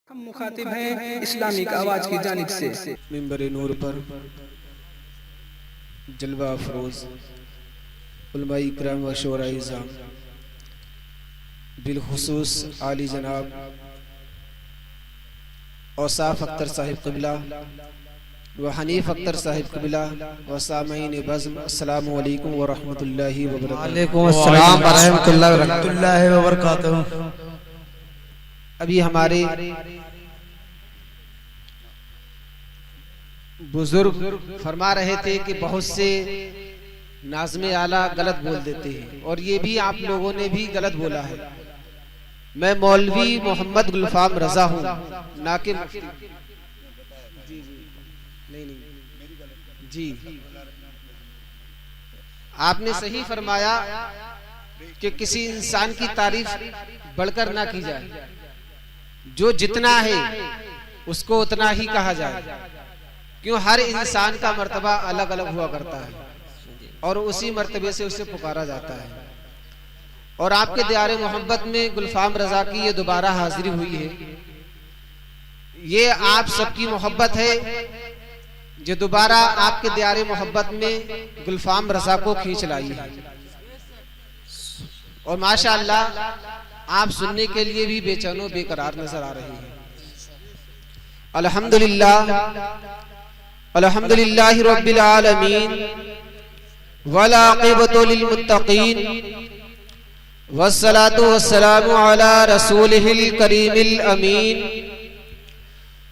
हम मुखातिब हैं इस्लामिक आवाज की जानिब से। मिंबर नूर पर जलवा अफरोज उलमाए इकराम व शोराए इज़ाम बिलखुसूस आली जनाब औसाफ अख्तर साहिब क़िबला व हनीफ अख्तर साहिब क़िबला व सामईन बज़्म अस्सलामु अलैकुम व रहमतुल्लाहि व बरकातुहू। वालेकुम अस्सलाम व रहमतुल्लाहि व बरकातुहू। अभी हमारे बुजुर्ग फरमा रहे थे कि बहुत से नाज़्मे आला गलत बोल देते हैं और ये भी आप लोगों ने भी गलत बोला है। मैं मौलवी मोहम्मद गुलफाम रजा हूँ ना कि मुफ्ती। जी नहीं जी आपने सही फरमाया कि किसी इंसान की तारीफ बढ़कर ना की जाए, जो जितना है उसको उतना ही कहा जाए, क्यों हर इंसान का मर्तबा अलग अलग हुआ करता है और उसी मर्तबे से उसे पुकारा जाता है। और आपके दियारे मोहब्बत में गुलफाम रजा की ये दोबारा हाजिरी हुई है, ये आप सबकी मोहब्बत है जो दोबारा आपके दियारे मोहब्बत में गुलफाम रजा को खींच लाई है। और माशाअल्लाह आप सुनने के लिए भी बेचैनो बेकरार नजर आ रहे हैं। अल्हम्दुलिल्लाह अल्हम्दुलिल्लाहि रब्बिल आलमीन वल आक़िबतु लिल मुत्तक़ीन वस्सलातु वस्सलामु अला रसूलिहिल करीमिल अमीन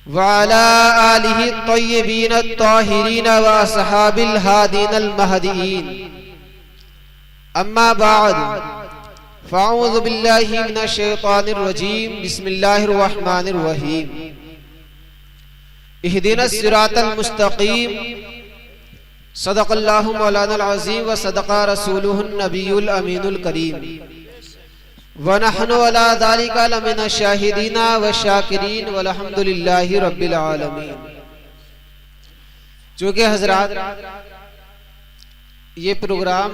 व अला आलिहि त्तय्यिबीन अत्ताहिरीन व अस्हाबिल हादीनल महदीयीन। अम्मा बाद फ़अऊज़ु बिल्लाहि मिनश शैतानिर रजीम। बिस्मिल्लाहिर रहमानिर रहीम। इहदिनस सिरातल मुस्तक़ीम। सदक़ल्लाहु मौलाना अज़ीम व सदक़ा रसूलुहुन नबियुल अमीनुल करीम व नहनु अला ज़ालिका लमिनश शाहिदीना व शाकिरीन वल्हम्दुलिल्लाहि रब्बिल आलमीन। चूँकि हज़रात ये प्रोग्राम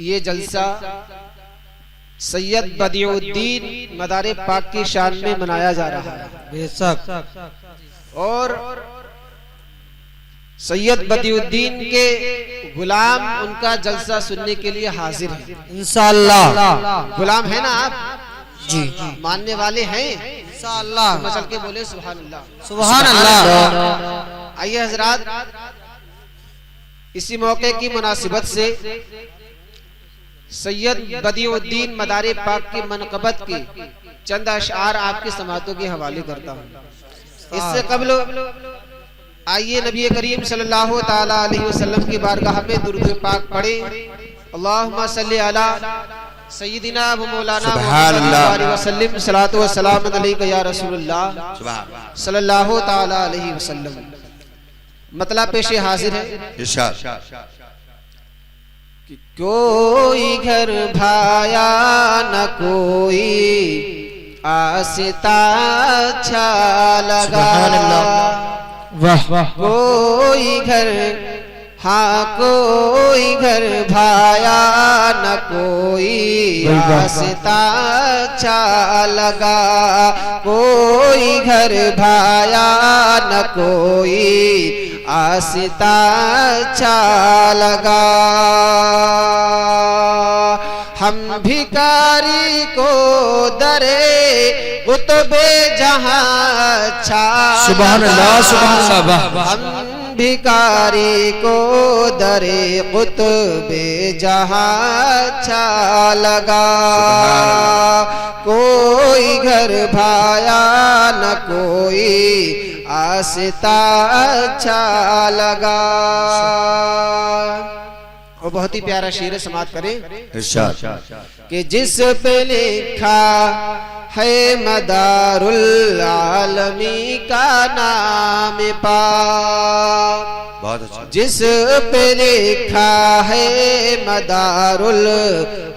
ये जलसा सैयद बदिउद्दीन मदारे पाक की शान में मनाया जा रहा है बेशक, और सैयद बदिउद्दीन के गुलाम उनका जलसा सुनने के लिए हाजिर है इंशाअल्लाह। गुलाम है ना आप जी, मानने वाले हैं इंशाअल्लाह। मचल के बोले सुभान अल्लाह सुभान अल्लाह। आइए हजरात, इसी मौके की मुनासिबत से सैयद बदिउद्दीन मदारे पाक की मनक़बत के चंद अशआर आपके समातों के हवाले करता हूँ। इससे कबल आइए नबी करीम सल्लल्लाहु ताला अलैहि वसल्लम की बारगाह में दुरूद पाक पढ़े। अल्लाहुम्मा सल्ली अला सय्यिदिना व मौलाना मुहम्मद व सल्लिम सलातो व सलाम अलैका या रसूलुल्लाह सल्लल्लाहु ताला अलैहि वसल्लम। मतलब पेशे हाजिर है। इरशाद। कोई घर भाया न कोई आस्ता अच्छा लगा, कोई घर हाँ कोई घर भाया न कोई आस्ता अच्छा लगा, कोई घर भाया न कोई आस्ता अच्छा लगा। हम भिखारी को दरे कुतुबे जहां अच्छा, सुभान अल्लाह सुभान अल्लाह। हम भिखारी को दरे कुतुबे जहां अच्छा लगा, कोई घर भाया न कोई आस्ता अच्छा लगा। और बहुत ही प्यारा शेर समात करें कि जिस पे लिखा है मदारुल आलमी का नाम पाक, बहुत अच्छा। जिस पे लिखा है मदारुल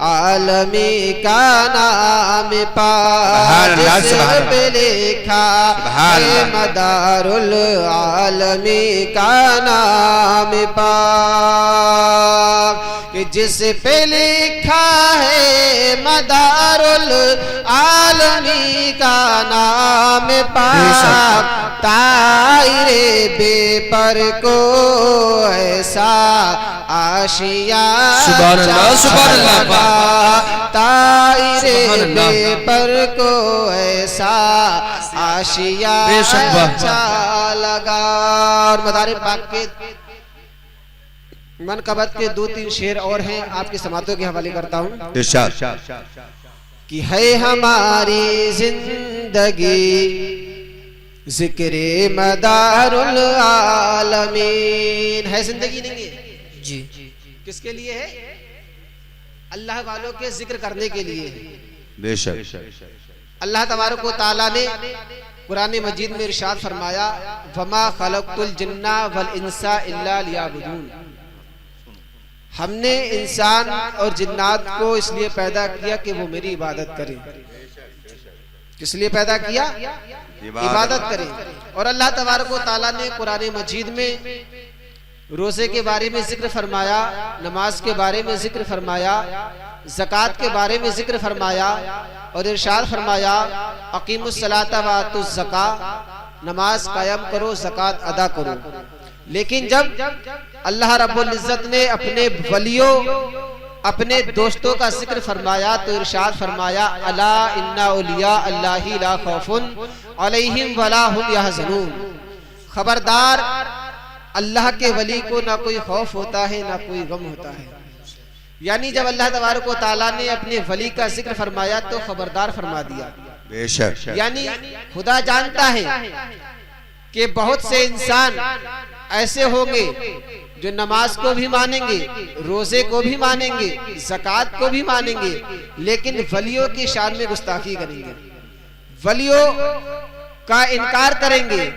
आलमी का नाम पाक, जिस पे लिखा है मदारुल आलमी का नाम पाक, कि जिस पे लिखा है मदारुल आलमी का नाम पाक तायरे बेपर को ऐसा आशिया सुभान अल्लाह तायरे सुभान अल्लाह। बेपर को ऐसा आशिया बेशक वाह। अच्छा लगा। और मदारे पाक के मनकबत के 2-3 शेर और हैं, आपकी समातों के हवाले करता हूँ कि है हमारी जिंदगी जिक्रे मदारुल आलमीन। है जिंदगी नहीं है जी किसके लिए है? अल्लाह वालों के जिक्र करने के लिए है। बेशक अल्लाह तबारक व तआला ने कुरान मजीद में इरशाद फरमाया वमा खलक़तुल जिन्ना वल इंसा इल्ला लियाबुदून। हमने इंसान और जिन्नात को इसलिए पैदा किया कि वो मेरी इबादत करें। किस लिए पैदा किया? इबादत करें। और अल्लाह तबारक व तआला ने कुरान मजीद में रोजे के बारे में जिक्र फरमाया, नमाज के बारे में जिक्र फरमाया, ज़कात के बारे में जिक्र फरमाया और इरशाद फरमाया अकीमुस्सलाता व आतुज़ ज़का, नमाज कायम करो, ज़कात अदा करो। लेकिन जब अल्लाह रब्बुल इज्जत ने अपने वलियों, अपने दोस्तों का जिक्र फरमाया तो इरशाद फरमाया अला इन्ना औलिया अल्लाहि ला खौफुन अलैहिम वला हुम यहज़नून। खबरदार, अल्लाह के वली को ना कोई खौफ होता है ना कोई गम होता है। यानी जब अल्लाह तबारक व तआला ने अपने वली का जिक्र फरमाया तो खबरदार फरमा दिया। बेशक यानी खुदा जानता है कि बहुत से इंसान ऐसे होंगे जो नमाज को भी मानेंगे, रोजे को भी मानेंगे, ज़कात को भी मानेंगे, लेकिन वलियों की शान में गुस्ताखी करेंगे, वलियों का इनकार करेंगे,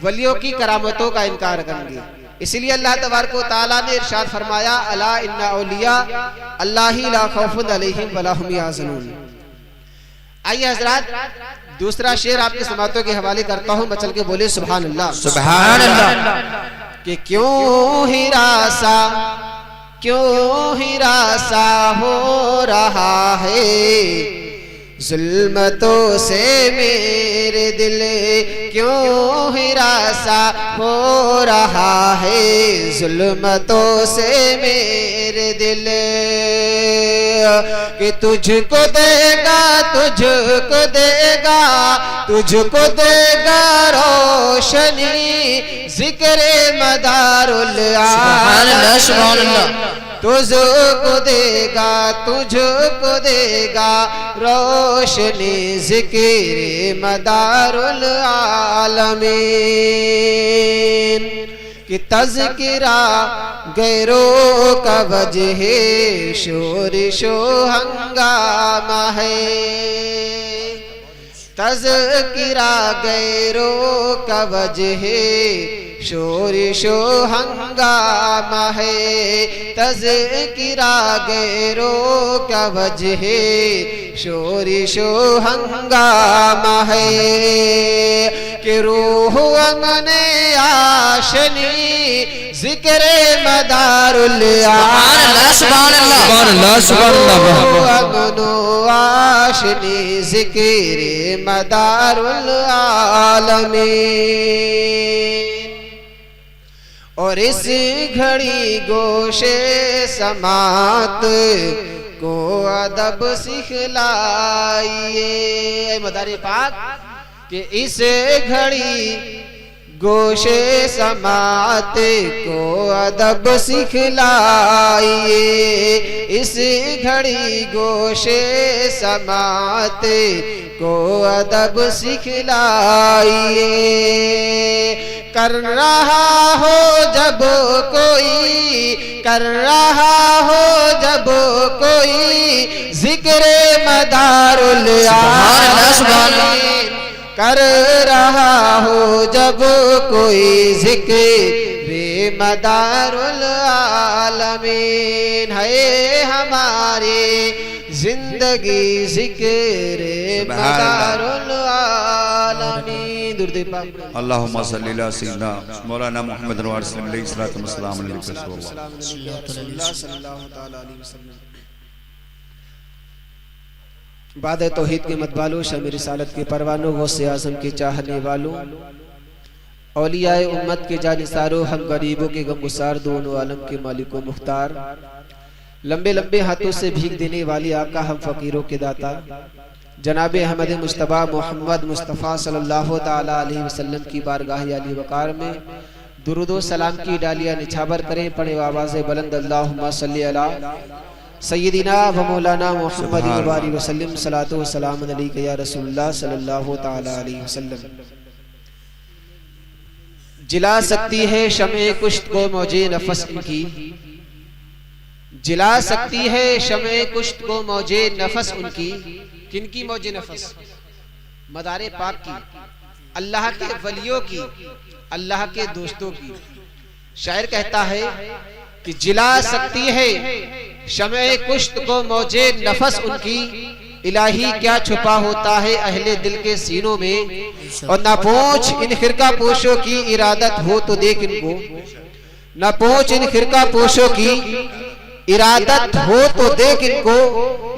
वलियों की करामतों का इनकार करेंगे। इसलिए अल्लाह तबारक व तआला ने इरशाद फरमाया अला इन्ना औलिया अल्लाहि ला खौफुन अलैहिम वला हुम यहज़नून। आइए हजरात, दूसरा शेर आपके समातों के हवाले करता हूँ। बचल के बोले सुभान अल्लाह। सुभान अल्लाह। कि क्यों हिरासा हो रहा है जुल्मतों से मेरे दिल, क्यों हिरासा हो रहा है जुल्मतों से मेरे दिल, कि तुझको देगा तुझको देगा तुझको देगा रोशनी जिक्रे मदारुल आलमीन। तुझको देगा रोशनी जिक्रे मदारुल आलमीन। कि तज़किरा गैरों का वजह शोरिशो हंगामा है, तज़किरा गैरों का वजह शोरिशो हंगामा है, तज़किरा गैरों का वजह शोरिशो हंगामा है। कि रूह अमने आशनी जिक्रे मदारुल अमनो आशनी जिक्रे मदारुल आलमीन। और इस घड़ी गोशे समात को अदब सिखलाइए। मदारी पाक कि इस घड़ी गोशे समात को अदब सिखलाइए, इस घड़ी गोशे समात को अदब सिखलाइए। कर रहा हो जब कोई, कर रहा हो जब कोई जिक्रे मदारुल आलमीन, कर रहा हो जब कोई जिक्रे मदारुल आलमीन। है हमारी जिंदगी जिक्रे मदारुल आलमीन। दुर्दे पाक अल्लाहुम्मा सल्ली अला सय्यिदिना मौलाना मुहम्मद व अलैहि सल्लल्लाहु अलैहि वसल्लम। बाद तौहीद के मत वालों, शमी रिसालत के परवानों, गौसे आज़म के चाहने वालों, औलियाए उम्मत के जानिसारों, हम गरीबों के गमगुसार, दोनों आलम के मालिको मुख्तार, लंबे लंबे हाथों से भीख देने वाली आका हम फकीरों के दाता जनाब अहमद मुस्तफ़ा मोहम्मद मुस्तफ़ा सल्लल्लाहु ताला अलैहि वसल्लम की बारगाह आली वकार में दुरूदो सलाम की डालियाँ निछावर करें। पढ़े आवाज़ बुलंद अल्लाहुम्मा सल्ली अला सय्यदिना व मौलाना मुहम्मद वाली वसल्लम सलातो व सलाम अलैका या रसूलुल्लाह सल्लल्लाहु ताला अलैहि वसल्लम। जिला सकती है शमे कुश्त को मौजे नफस इनकी, जिला सकती है शमे कुश्त को मौजे नफस उनकी। किनकी मौजे नफस? मदारे पाक की, अल्लाह के वलियों की, अल्लाह के दोस्तों की। शायर कहता है कि जिला सकती है शमे कुश्त को मौजे नफस उनकी, इलाही क्या छुपा होता है अहले दिल के सीनों में। और ना पहुंच इन फिरका पोशों की इरादत हो तो देख इनको, ना पहुंच इन फिरका पोशों की इरादत हो तो देख इनको।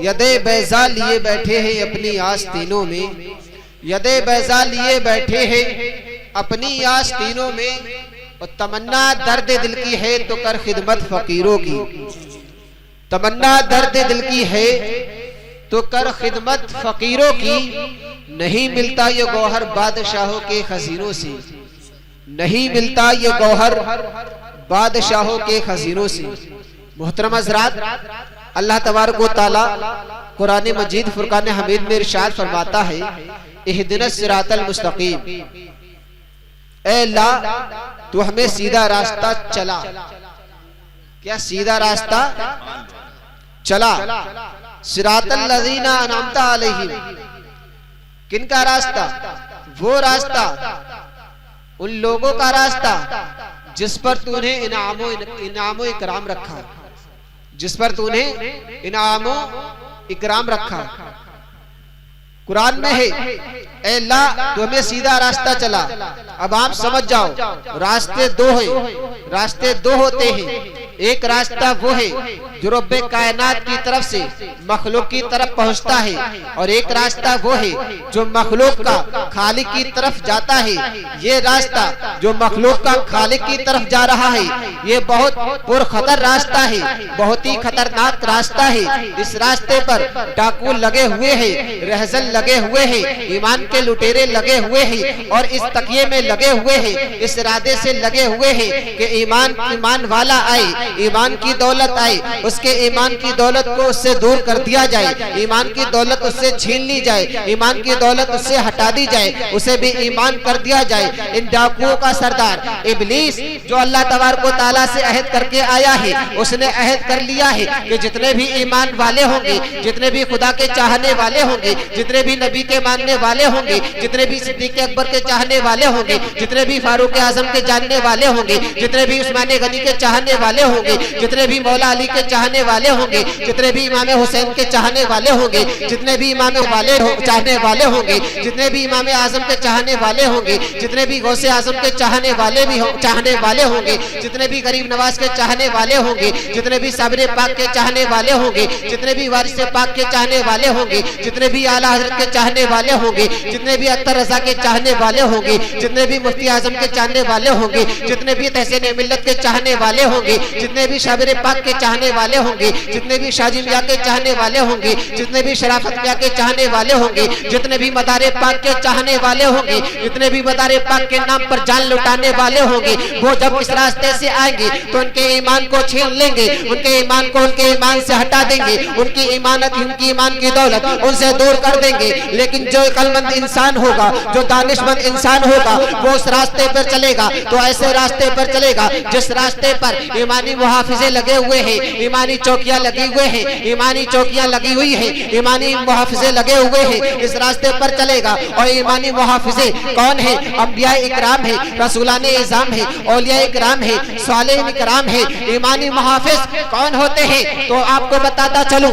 यदे बैजा लिए बैठे हैं अपनी आस्तीनों में, यदे बैजा लिए बैठे हैं अपनी आस्तीनों में। और तमन्ना दर्द दिल की है तो कर खिदमत फकीरों की, तमन्ना दर्द दिल की है तो कर खिदमत फकीरों की। नहीं मिलता ये गौहर बादशाहों के खजीनों से, नहीं मिलता ये गौहर बादशाहों के खजीनों से। मोहतरम हज़रात, अल्लाह तबारक व तआला कुरान मजीद फुरकान हमीद में इरशाद फरमाता है, इहदिनस सिरातल मुस्तकीम, ऐ अल्लाह तू हमें सीधा रास्ता चला। क्या सीधा रास्ता चला? सिरातल लज़ीना अनअमता अलैहिम, किनका रास्ता? वो रास्ता, उन लोगों का रास्ता जिस पर तूने इनामो इकराम रखा, जिस पर तूने इनामो इकराम रखा। कुरान में है, ऐ अल्लाह तू हमें सीधा रास्ता चला। अब आप समझ जाओ, रास्ते दो हैं, रास्ते दो होते हैं। एक रास्ता वो है जो रब्बे कायनात की तरफ से मखलूक की तरफ पहुंचता है, और एक रास्ता वो है जो मखलूक का खालिक की तरफ जाता है। ये रास्ता जो मखलूक का खालिक की तरफ जा रहा है, ये बहुत पुरखतर रास्ता है, बहुत ही खतरनाक रास्ता है। इस रास्ते पर डाकू लगे हुए हैं, रहजल लगे हुए हैं, ईमान के लुटेरे लगे हुए हैं, और इस तकिए में लगे हुए हैं, इस इरादे से लगे हुए हैं कि ईमान वाला आए, ईमान की दौलत आए, उसके ईमान की दौलत को उससे दूर कर दिया जाए, ईमान की दौलत उससे छीन ली जाए, ईमान की दौलत उससे हटा दी जाए, उसे भी ईमान कर दिया जाए। इन डाकुओं का सरदार इब्लीस, जो अल्लाह तबारक व तआला से अहद करके आया है, उसने अहद कर लिया है कि जितने भी ईमान वाले होंगे, जितने भी खुदा के चाहने वाले होंगे, जितने भी नबी के मानने वाले होंगे, जितने भी सिद्दीक अकबर के चाहने वाले होंगे, जितने भी फारूक आजम के जानने वाले होंगे, जितने भी उस्मान गनी के चाहने वाले होंगे, जितने भी मौला अली के चाहने वाले होंगे, जितने भी इमाम हुसैन के चाहने वाले होंगे, जितने भी इमाम वाले चाहने वाले होंगे, जितने भी इमाम आजम के चाहने वाले होंगे, जितने भी गौसे आजम के चाहने वाले भी चाहने वाले होंगे, जितने भी गरीब नवाज के चाहने वाले होंगे, जितने भी साबिर पाक के चाहने वाले होंगे, जितने भी वारिस पाक के चाहने वाले होंगे, जितने भी आला हजरत के चाहने वाले होंगे, जितने भी अख्तर रजा के चाहने वाले होंगे, जितने भी मुफ्ती आजम के चाहने वाले होंगे, जितने भी तहसीन मिल्लत के चाहने वाले होंगे, जितने भी शाबिर पाक के चाहने वाले होंगे, जितने भी शाजी मियां के चाहने वाले होंगे, जितने भी शराफत मियां के चाहने वाले होंगे, जितने भी मदारे पाक के चाहने वाले होंगे, जितने भी मदारे पाक के नाम पर जान लुटाने वाले होंगे, वो जब इस रास्ते से आएंगे तो उनके ईमान को छीन लेंगे, उनके ईमान को उनके ईमान से हटा देंगे, उनकी ईमानत, उनकी ईमान की दौलत उनसे दूर कर देंगे। लेकिन जो अक्लमंद इंसान होगा, जो दानिशमंद इंसान होगा, वो उस रास्ते पर चलेगा तो ऐसे रास्ते पर चलेगा जिस रास्ते पर ईमानी मुहाफिजे लगे हुए हैं, ईमानी चौकियां लगी हुए हैं, ईमानी चौकियां लगी हुई है, ईमानी मुहाफिजे लगे हुए हैं। इस रास्ते पर चलेगा। और ईमानी मुहाफिजे कौन है? अंबिया इकराम है, रसूलाने इज़ाम है, औलिया इकराम है, सालेह इकराम है। ईमानी मुहाफिज कौन होते हैं? तो आपको बताता चलूं,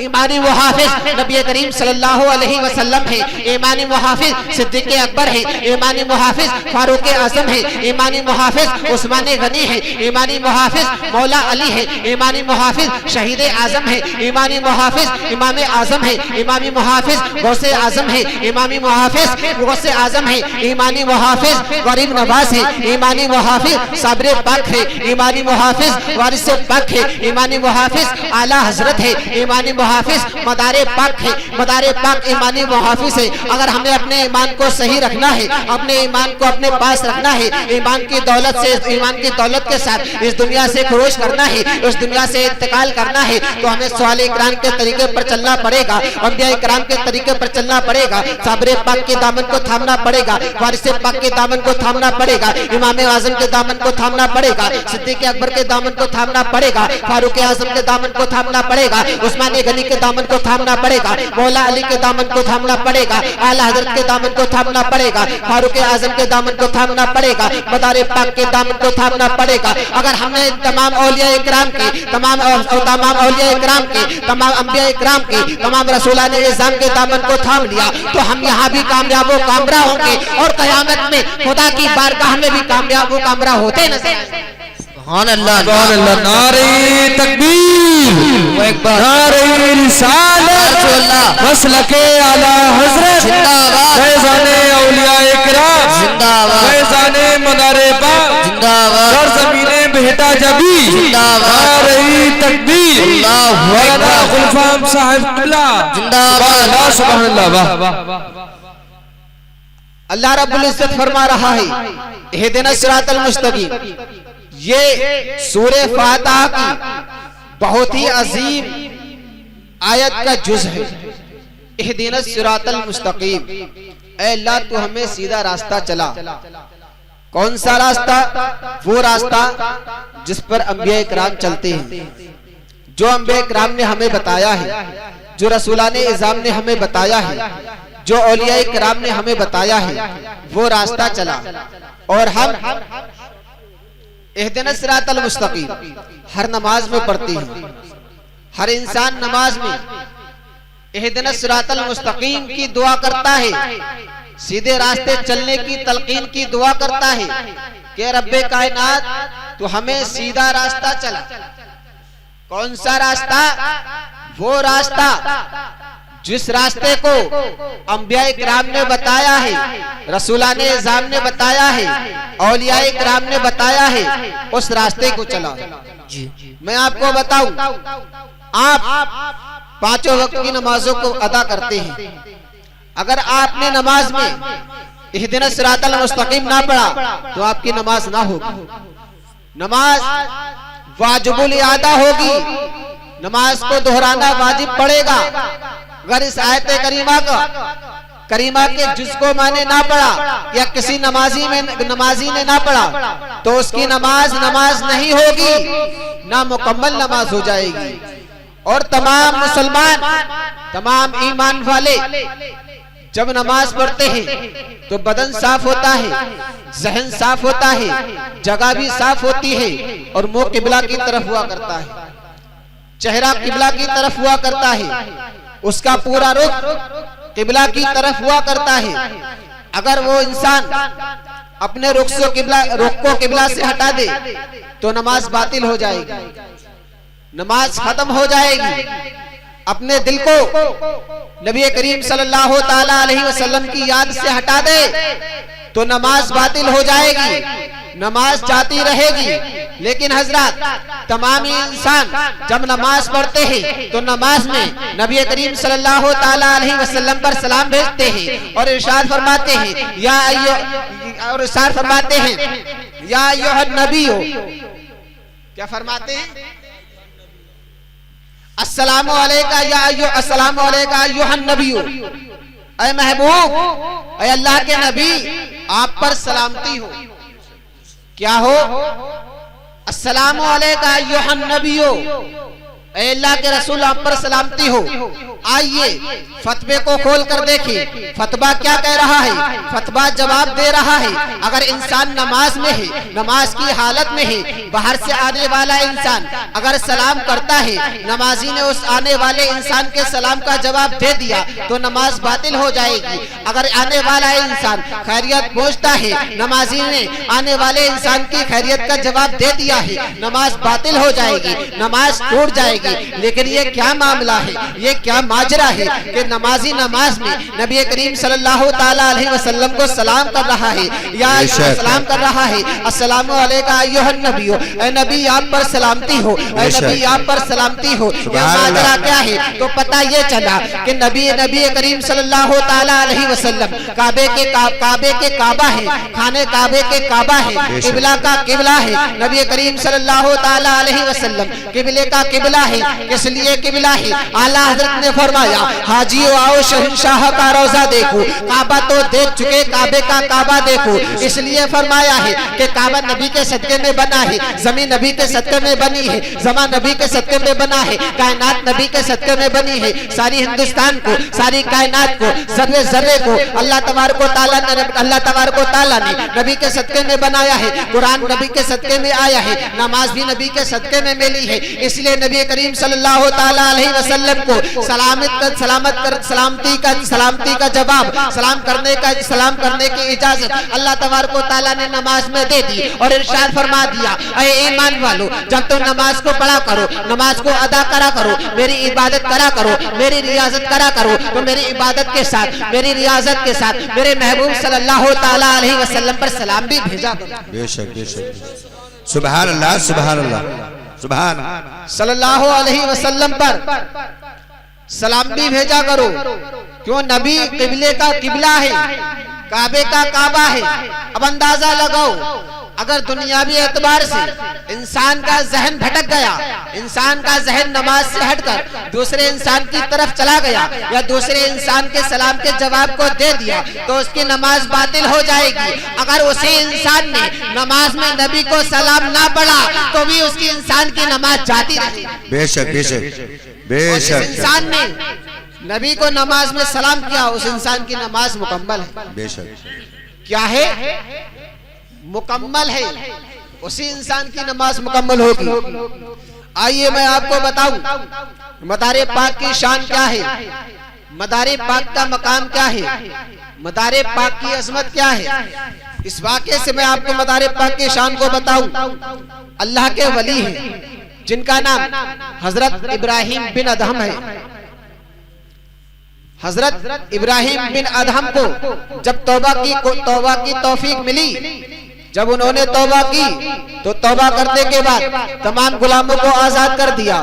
ईमानी मुहाफिज नबी करीम सल्लल्लाहु अलैहि वसल्लम है, ईमानी मुहाफिज सिद्दीक अकबर है, ईमानी मुहाफिज फारूक आजम है, ईमानी मुहाफिज उस्मान गनी है, ईमानी मुहाफिज मौला अली है, ईमानी मुहाफिज शहीद आजम है, इमामी मुहाफिज इमाम आजम है, इमामी मुहाफिज गौसे आजम है, इमामी मुहाफिज गौसे आजम है, इमामी मुहाफिज गरीब नवाज है, इमामी मुहाफिज साबरे पाक है, इमामी मुहाफिज वारिस पाक है, इमामी मुहाफिज आला हजरत है, इमामी मुहाफिज मदारे पाक है, मदारे पाक इमामी मुहाफिज है। अगर हमें अपने ईमान को सही रखना है, अपने ईमान को अपने पास रखना है, ईमान की दौलत से ईमान की दौलत के साथ इस दुनिया से खरोश करना है, उस दुनिया से इंतकाल करना है, तो हमें सवाल इकराम के तरीके पर चलना पड़ेगा, अंबिया इकराम के तरीके पर चलना पड़ेगा, साबरे पाक के दामन को थामना पड़ेगा, वारिस पाक के दामन को थामना पड़ेगा, इमाम आजम के दामन को थामना पड़ेगा, सिद्दीक अकबर के दामन को थामना पड़ेगा, फारूक आजम के दामन को थामना पड़ेगा, उस्मान गनी के दामन को थामना पड़ेगा, मौला अली के दामन को थामना पड़ेगा, आला हजरत के दामन को थामना पड़ेगा, फारूक आजम के दामन को थामना पड़ेगा, मदारे पाक के दामन को थामना पड़ेगा। अगर हमने तमाम औलिया इकराम के तमाम औलिया इकराम के तमाम अंबिया इकराम के तमाम रसूलान निज़ाम के दामन को थाम लिया तो हम यहाँ भी कामयाब व कामरा होंगे और क़यामत में खुदा की बारगाह में भी कामयाब व कामरा होते नजर सुभान अल्लाह नारे तकबीर नारे रिसालत मसलके आला हजरत जिंदाबाद फैज़ाने औलिया इकराम जिंदाबाद फैज़ाने मदारे पाक जिंदाबाद सरज़मीने बेहटा जबी जिंदाबाद नारे तकबीर अल्लाहु मौलाना अकबर गुलफाम साहिब क़िबला जिंदाबाद सुभान अल्लाह वाह अल्लाह रब्बुल इज्जत फरमा रहा है इहदिना सिरातल मुस्तकीम। ये सूरे फातिहा की बहुत ही अजीम आयत का जुज है। इहदिना सिरातल मुस्तकीम, ऐ अल्लाह तू हमें सीधा रास्ता चला। कौन सा रास्ता? वो रास्ता जिस पर अंबिया इकराम चलते हैं, जो अंबिया इकराम ने हमें बताया है, जो रसूलाने इज़ाम ने हमें बताया है, जो औलिया इकराम ने हमें बताया है, वो रास्ता चला। और हम इहदिना सिरातल मुस्तकीम हर नमाज में पढ़ते हैं। हर इंसान नमाज में इहदिना सिरातल मुस्तकीम की दुआ करता है, सीधे रास्ते चलने की तलकीन की दुआ करता है कि रब्बे कायनात तू हमें सीधा रास्ता चला। कौन सा रास्ता? वो रास्ता जिस रास्ते को अंबिया इकराम ने बताया है, रसूलाने इज़ाम ने बताया है, औलिया इकराम ने बताया है, उस रास्ते को चला। मैं आपको बताऊं, आप पांचों वक्त की नमाजों को अदा करते हैं। अगर आपने नमाज में इहदिना सिरातल मुस्तकीम ना पढ़ा तो आपकी नमाज ना होगी। नमाज वाजिबुल इआदा होगी, नमाज को दोहराना वाजिब पड़ेगा। अगर इस आयत करीमा के जुज को माने ना पढ़ा या किसी नमाजी ने ना पढ़ा तो उसकी नमाज नहीं होगी, ना मुकम्मल नमाज हो जाएगी। और तमाम मुसलमान, तमाम ईमान वाले जब नमाज पढ़ते हैं तो बदन साफ होता है, जहन साफ होता है, जगह भी साफ होती है और मुंह किबला की तरफ हुआ करता है, चेहरा किबला की तरफ हुआ करता है, उसका पूरा रुख किबला की तरफ हुआ करता है। अगर वो इंसान अपने रुख को किबला से हटा दे तो नमाज बातिल हो जाएगी, नमाज खत्म हो जाएगी। अपने दिल को नबी करीम सल्लल्लाहु ताला अलैहि वसल्लम की याद से हटा दे तो नमाज बातिल हो जाएगी, नमाज जाती रहेगी। लेकिन हजरत तमाम इंसान जब नमाज पढ़ते हैं तो नमाज में नबी करीम सल्लल्लाहु ताला अलैहि वसल्लम पर सलाम भेजते हैं और इरशाद फरमाते हैं या अय्युहन नबी हो। क्या फरमाते हैं? अस्सलामु अलैका या अय्युहन नबी हो। ऐ महबूब, ऐ अल्लाह के नबी, आप पर सलामती हो। क्या हो? अस्सलामु अलैका अय्युहन नबी हो, ऐ अल्लाह के रसूल आप पर सलामती हो। आइए फतवे को खोल कर देखिए, फतवा क्या कह रहा है। फतवा जवाब दे रहा है, अगर इंसान नमाज में है, नमाज की हालत में है, बाहर से आने वाला इंसान अगर सलाम करता है, नमाजी ने उस आने वाले इंसान के सलाम का जवाब दे दिया तो नमाज बातिल हो जाएगी। अगर आने वाला इंसान खैरियत पूछता है, नमाजी ने आने वाले इंसान की खैरियत का जवाब दे दिया है, नमाज बातिल हो जाएगी, नमाज टूट जाएगी। लेकिन ये क्या मामला है, ये क्या माजरा है कि नमाजी नमाज में नबी करीम सल्लल्लाहु ताला अलैहि वसल्लम को सलाम कर रहा है, या सलाम कर रहा है, अस्सलामु अलैका अय्युहन नबी, ऐ नबी आप पर सलामती हो, ऐ नबी आप पर सलामती हो। ये माजरा क्या है? तो पता ये चला कि नबी करीम सल्लल्लाहु ताला अलैहि वसल्लम काबे के काबा है, खाने काबे के काबा है, किबला का किबला है। नबी करीम सल्लल्लाहु ताला अलैहि वसल्लम किबले का किबला है। किस लिए किबला है? आला हजरत ने फरमाया, हाजी आओ शहंशाह का रोजा देखो, काबा तो देख चुके, काबे का काबा देखो। इसलिए फरमाया है कि काबा नबी के सदके में बना है, जमीन नबी के सदके में बनी है, जमा नबी के सदके में बना है, कायनात नबी के सदके में बनी है। सारी हिंदुस्तान को, सारी कायनात को, जर्रे जर्रे को अल्लाह तबारक व तआला ने नबी के सदके में बनाया है। कुरान नबी के सदके में आया है, नमाज भी नबी के सदके में मिली है। इसलिए नबी करीम सल्लल्लाहु ताला अलैहि वसल्लम को सलामती का जवाब, सलाम करने की इजाजत अल्लाह तबारक व तआला ने नमाज में दे दी और इरशाद फरमा दिया, ऐ ईमान वालों, जब तुम नमाज को पढ़ा करो, नमाज को अदा करा करो, मेरी इबादत करा करो, मेरी रियाजत करा करो, तो मेरी इबादत के साथ, मेरी रियाजत के साथ मेरे महबूब सल्लल्लाहु ताला अलैहि वसल्लम पर सलाम भी भेजा करो। बेशक बेशक, सुभान अल्लाह सुभान अल्लाह सुभान। सल्लल्लाहु अलैहि वसल्लम पर सलाम भी भेजा करो। क्यों? नबी किबले का किबला है, काबे का काबा है। अब अंदाजा लगाओ, अगर दुनियावी एतबार से इंसान का जहन भटक गया, इंसान का जहन नमाज से हटकर दूसरे इंसान की तरफ चला गया, या दूसरे इंसान के सलाम के जवाब को दे दिया, तो उसकी नमाज बातिल हो जाएगी। अगर उसी इंसान ने नमाज में नबी को सलाम ना पढ़ा तो भी उसकी इंसान की नमाज जाती रहेगी। बेशक बेशक बेशक। इंसान ने नबी को नमाज में सलाम किया, उस इंसान की नमाज मुकम्मल है। बेशक क्या है? मुकम्मल है। उसी इंसान की नमाज मुकम्मल होगी। आइए मैं आपको बताऊं मदारे पाक की शान क्या है, मदारे पाक का मकाम क्या है, मदारे पाक की अजमत क्या है। इस वाक़े से मैं आपको मदारे पाक की शान को बताऊं। अल्लाह के वली हैं जिनका नाम हजरत इब्राहिम बिन अदहम है। हजरत इब्राहिम बिन अदहम को जब तौबा की तौफीक मिली, जब उन्होंने तौबा की तो तौबा करने के बाद तमाम गुलामों को आजाद कर दिया,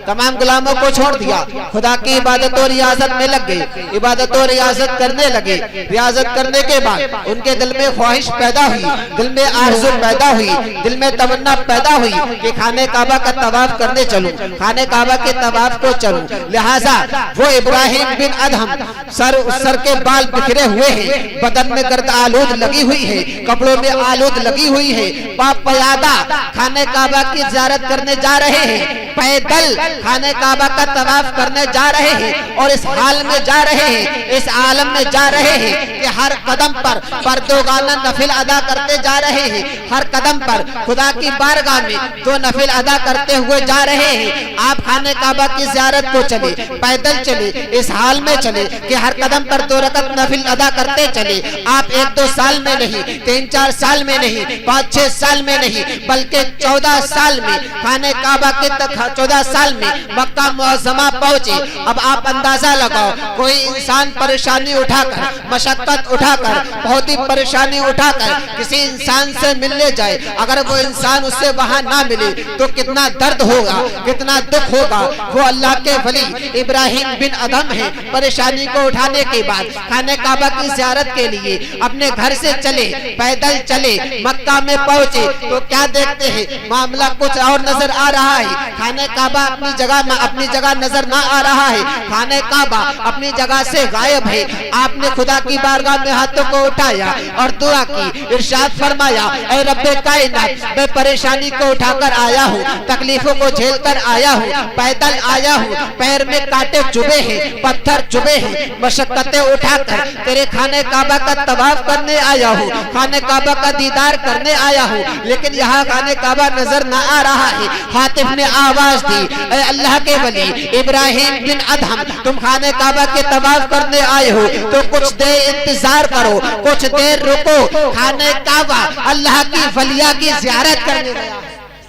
तमाम गुलामों को छोड़ दिया, खुदा की इबादत और रियाजत में लग गए, इबादत और रियाजत करने लगे। रियाजत करने के बाद उनके दिल में ख्वाहिश पैदा हुई, दिल में आरज़ू पैदा हुई, दिल में तमन्ना पैदा हुई कि खाने काबा का तवाफ करने चलूं, खाने काबा के तवाफ को चलूं। लिहाजा वो इब्राहिम बिन अदहम सर के बाल बिखरे हुए हैं, बदन में गर्द आलूद लगी हुई है, कपड़ों में आलूद लगी हुई है, पापयादा खाने काबा की ज़ियारत करने जा रहे हैं, पैदल खाने काबा का तवाफ करने जा रहे हैं, और इस हाल में जा रहे हैं, इस आलम में जा रहे हैं कि हर कदम पर फर्दोगाना नफिल अदा करते जा रहे हैं, हर कदम पर खुदा की बारगाह में दो नफिल अदा करते हुए जा रहे हैं। आप खाने काबा की ज़ियारत को चले, पैदल चले, इस हाल में चले कि हर कदम पर 2 रकत नफिल अदा करते चले। आप 1-2 साल में नहीं, 3-4 साल में नहीं, 5-6 साल में नहीं, बल्कि 14 साल में खाने काबा के 14 साल में मक्का मुअज़्ज़मा पहुंचे। अब आप अंदाजा लगाओ, कोई इंसान परेशानी उठाकर, मशक्कत उठाकर, बहुत ही परेशानी उठाकर किसी इंसान से मिलने जाए, अगर वो इंसान उससे वहां ना मिले तो कितना दर्द होगा, कितना दुख होगा। वो अल्लाह के वली इब्राहिम बिन अदहम है, परेशानी को उठाने के बाद खाने काबा की ज़ियारत के लिए अपने घर से चले, पैदल चले, मक्का में पहुंचे तो क्या देखते हैं मामला कुछ और नजर आ रहा है। खाने काबा अपनी जगह नजर ना आ रहा है। खाने काबा अपनी जगह से गायब है। आपने खुदा की बारगाह में हाथों को उठाया और दुआ की, इरशाद फरमाया, ऐ रब्बे कायनात, मैं परेशानी को उठाकर आया हूँ, तकलीफों को झेल कर आया हूँ, पैदल आया हूँ, पैर में कांटे चुभे हैं, पत्थर चुभे हैं, मशक्कतें उठाकर तेरे खाने काबा का तवाफ करने आया हूँ, खाने काबा का दीदार करने आया हूँ, लेकिन यहाँ खाने काबा नजर न आ रहा है। हातिफ ने आवाज दी, ऐ अल्लाह के वली इब्राहिम बिन अदहम, तुम खाने काबा के तवाफ करने आए हो तो कुछ देर इंतजार करो, कुछ देर रुको। खाने काबा अल्लाह की वलिया की ज़ियारत करने गया।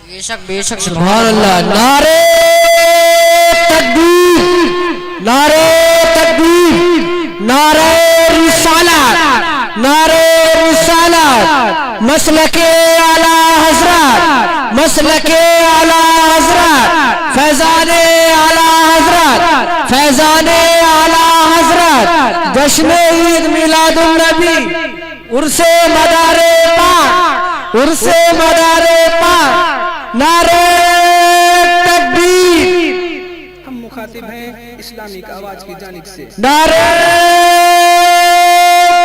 बेशक बेशक सुभान अल्लाह। नारे तकबीर, नारे तकबीर, नारे रिसालत, नारे रिसालत, मसलके आला हजरत, मसलके आला हजरत, फैजाने आला हजरत, फैजाने आला हजरत, जश्न ईद मिलादुन नबी, उर्से मदारे पाक, उर्से मदारे पाक, नारे तकबीर, हम मुखातिब हैं इस्लामिक आवाज की जानिब से। नारे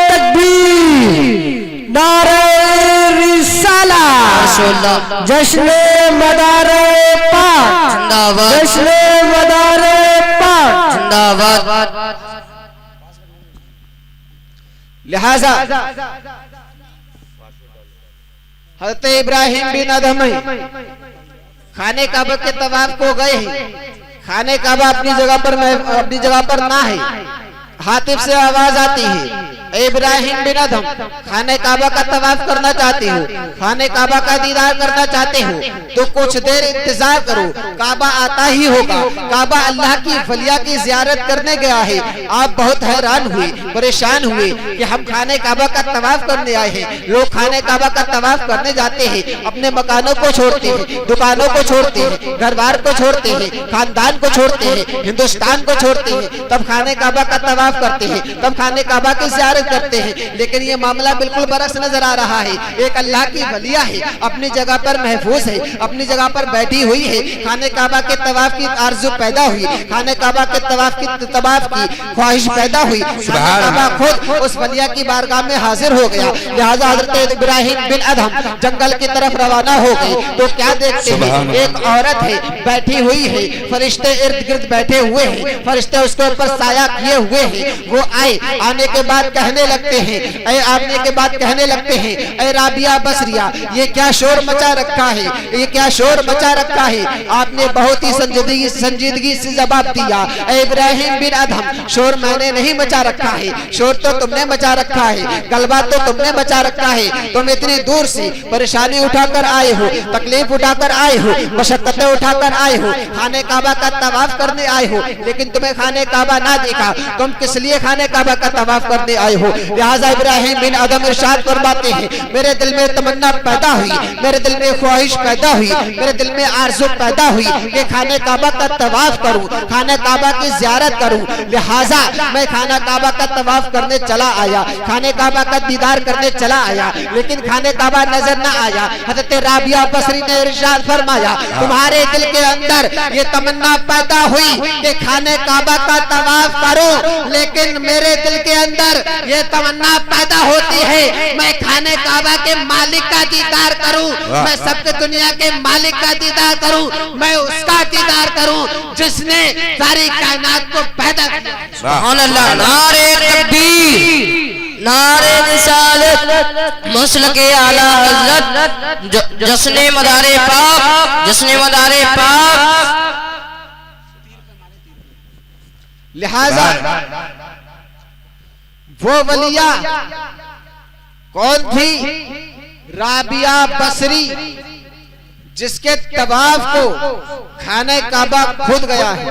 तकबीर, नारे रिसालत, जश्न मदारे पाक, जिंदाबाद, जश्न मदारे पाक, जिंदाबाद। लिहाजा हज़रत इब्राहिम बिन अदहम खाने काबा के तवाफ को गए हैं। खाने काबा अपनी जगह पर ना है। हातिफ से आवाज आती है, इब्राहिम बिन अदहम, खाने काबा का तवाफ करना चाहते हो, खाने काबा का दीदार करना चाहते हो तो कुछ देर इंतजार करो, काबा आता ही होगा। काबा अल्लाह की वलिया की ज़ियारत करने गया है। आप बहुत हैरान हुए, परेशान हुए कि हम खाने काबा का तवाफ करने आए हैं। लोग खाने काबा का तवाफ करने जाते हैं, अपने मकानों को छोड़ते हैं, दुकानों को छोड़ते हैं, घर बार को छोड़ते हैं, खानदान को छोड़ते हैं, हिंदुस्तान को छोड़ते हैं, तब खाने काबा का तवाफ करते हैं, तब खाने काबा की ज़ियारत करते हैं। लेकिन ये मामला बिल्कुल बरक्स नजर आ रहा है। एक अल्लाह की वलिया है, अपनी जगह पर महफूज है, अपनी जगह पर बैठी हुई है। खाने काबा के तवाफ की आरज़ू पैदा हुई, खाने काबा के तवाफ की ख्वाहिश पैदा हुई। खाने काबा खुद उस वलिया की बारगाह में हाजिर हो गया। लिहाजा हज़रत इब्राहिम बिन अदहम जंगल की तरफ रवाना हो गए तो क्या देखते हैं, एक औरत है, बैठी हुई है, फरिश्ते इर्द गिर्द बैठे हुए हैं, फरिश्ते उसके ऊपर साया किए हुए हैं। वो आने के बाद कहने लगते हैं, कहने लगते हैं, ऐ राबिया बसरिया, ये क्या शोर मचा रखा है, ये क्या शोर मचा रखा है। आपने बहुत ही संजीदगी से जवाब दिया, ऐ इब्राहिम बिन अदहम, शोर मैंने नहीं मचा रखा है, शोर तो तुमने मचा रखा है, गलबा तो तुमने मचा रखा है। तुम इतनी दूर से परेशानी उठाकर आए हो, तकलीफ उठाकर आए हो, मशक्कतें उठाकर आए हो, खाने काबा का तवाफ करने आए हो, लेकिन तुम्हें खाने काबा ना देखा। तुम किस लिए खाने काबा का तवाफ करने आए हो? लिहाजा इब्राहिम बिन अदहम इरशाद फरमाते हैं, मेरे दिल में तमन्ना पैदा हुई, मेरे दिल में ख्वाहिश पैदा हुई, मेरे दिल में आरज़ू पैदा हुई कि खाने काबा का तवाफ करूं, खाने काबा की ज़ियारत करूं। लिहाजा मैं खाना काबा का तवाफ करने चला आया, खाने काबा का दीदार करने चला आया, लेकिन खाने काबा नजर न आया। हज़रत राबिया बसरी ने इरशाद फरमाया, तुम्हारे दिल के अंदर ये तमन्ना पैदा हुई कि खाने काबा का तवाफ करूं, लेकिन मेरे दिल के अंदर ये तमन्ना पैदा होती है मैं खाने काबा के मालिक का दीदार करूं, मैं सबके दुनिया के मालिक का दीदार करूं, मैं उसका दीदार करूं जिसने सारी कायनात को पैदा किया। सुभान अल्लाह। नारे तकबीर, नारे रिसालत, मसलके आला हजरत, जश्न मदारे पाक, जश्न मदारे पाक। लिहाजा वो वलिया कौन थी? राबिया बसरी, जिसके तवाफ को खाने काबा खुद गया है।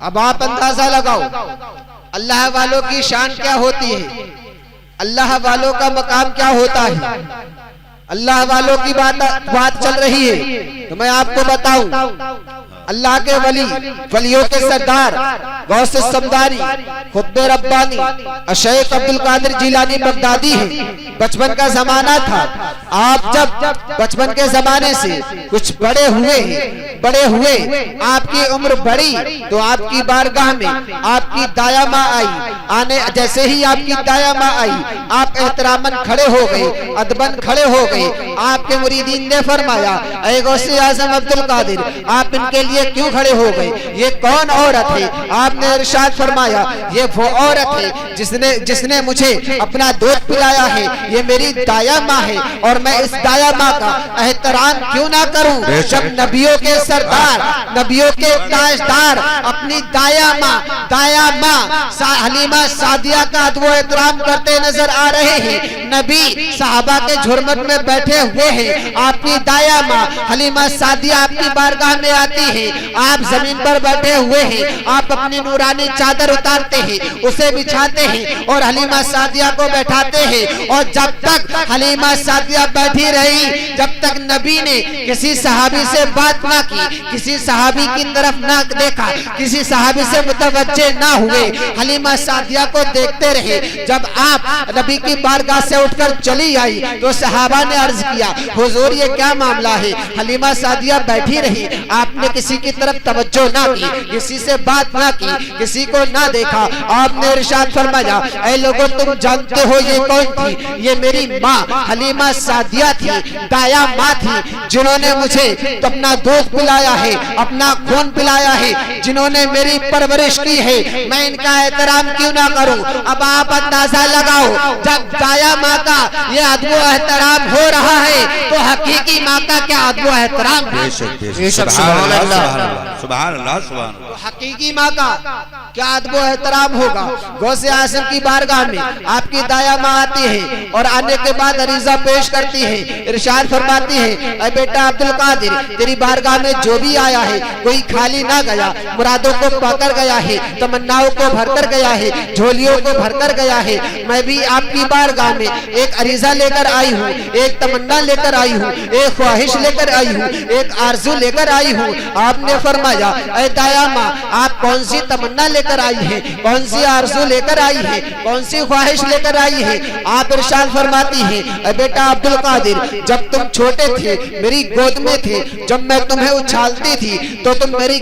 अब आप अंदाजा लगाओ अल्लाह वालों की शान क्या होती है, अल्लाह वालों का मकाम क्या होता है। अल्लाह वालों की बात चल रही है तो मैं आपको बताऊं, अल्लाह के वली, वलियों के सरदार गौस समदानी, खुतब रब्बानी शेख अब्दुल कादिर जिलानी बगदादी है। बचपन का जमाना था, आप जब बचपन के जमाने से कुछ बड़े हुए आपकी उम्र बढ़ी तो आपकी बारगाह में आपकी दाया माँ आई। जैसे ही आपकी दाया माँ आई, आप एहतरामन खड़े हो गए, अदबन खड़े हो गए। आपके मुरीदीन ने फरमाया, ऐ गौसे आजम अब्दुल कादिर, आप इनके लिए क्यों खड़े हो गए? ये कौन औरत है? आपने इरशाद फरमाया, ये वो औरत है जिसने मुझे अपना दूध पिलाया है। ये मेरी दाया माँ है और मैं इस दाया माँ का एहतराम क्यों ना करूं? जब नबियों के सरदार, नबियों के ताजदार अपनी दाया माँ हलीमा सादिया का अदब एहतराम करते नजर आ रहे हैं। नबी सहाबा के झुरमट में बैठे हुए हैं, आपकी दाया माँ हलीमा सादिया आपकी बारगाह में आती है। आप जमीन पर बैठे हुए हैं, आप अपनी नूरानी चादर उतारते हैं, उसे बिछाते हैं और हलीमा सादिया को बैठाते हैं। और जब तक हलीमा सादिया बैठी रही, जब तक नबी ने किसी सहाबी से बात ना की, किसी सहाबी की तरफ ना देखा, किसी सहाबी से मुतवज्जे ना हुए, हलीमा सादिया को देखते रहे। जब आप नबी की बारगाह से उठकर चली आई तो सहाबा ने अर्ज किया, हुजूर ये क्या मामला है? हलीमा सादिया बैठी रही, आपने किसी की तरफ तवज्जो ना की, किसी से बात ना की, किसी को ना देखा। आपने इरशाद फरमाया, ऐ लोगों तुम जानते हो ये कौन थी? ये मेरी माँ हलीमा सादिया थी, दाया माँ थी, जिन्होंने मुझे तो अपना दूध पिलाया है, अपना खून पिलाया है, जिन्होंने मेरी परवरिश की है। मैं इनका एहतराम क्यों ना करूं? अब आप अंदाजा लगाओ, जब दाया माँ का ये अदब एहतराम हो रहा है तो हकीकी माँ का क्या अदब एहतराम है? हकीकी माँ का क्या अदब एहतराम होगा? गौसे आज़म की बारगाह में आपकी दाया माँ आती है और आने के बाद अरीजा पेश करती है, इरशाद फरमाती है, ऐ बेटा अब्दुल कादिर, तेरी बारगाह में जो भी आया है कोई खाली ना गया, मुरादों को पाकर गया है, तमन्नाओं को भरकर गया है, झोलियों को भरकर गया है। मैं भी आपकी बारगाह में एक अरीजा लेकर आई हूँ, एक तमन्ना लेकर आई हूँ, एक ख्वाहिश लेकर आई हूँ, एक आरजू लेकर आई हूँ। आपने फरमाया, ऐ दाया माँ, आप कौन सी तमन्ना लेकर आई है, कौन सी आरजू लेकर आई है, कौन सी ख्वाहिश लेकर आई है? आप इरशाद फरमाती है, ऐ बेटा अब्दुल कादिर, जब तुम छोटे थे, मेरी गोद में थे, जब मैं तुम्हें उछालती थी तो तुम मेरी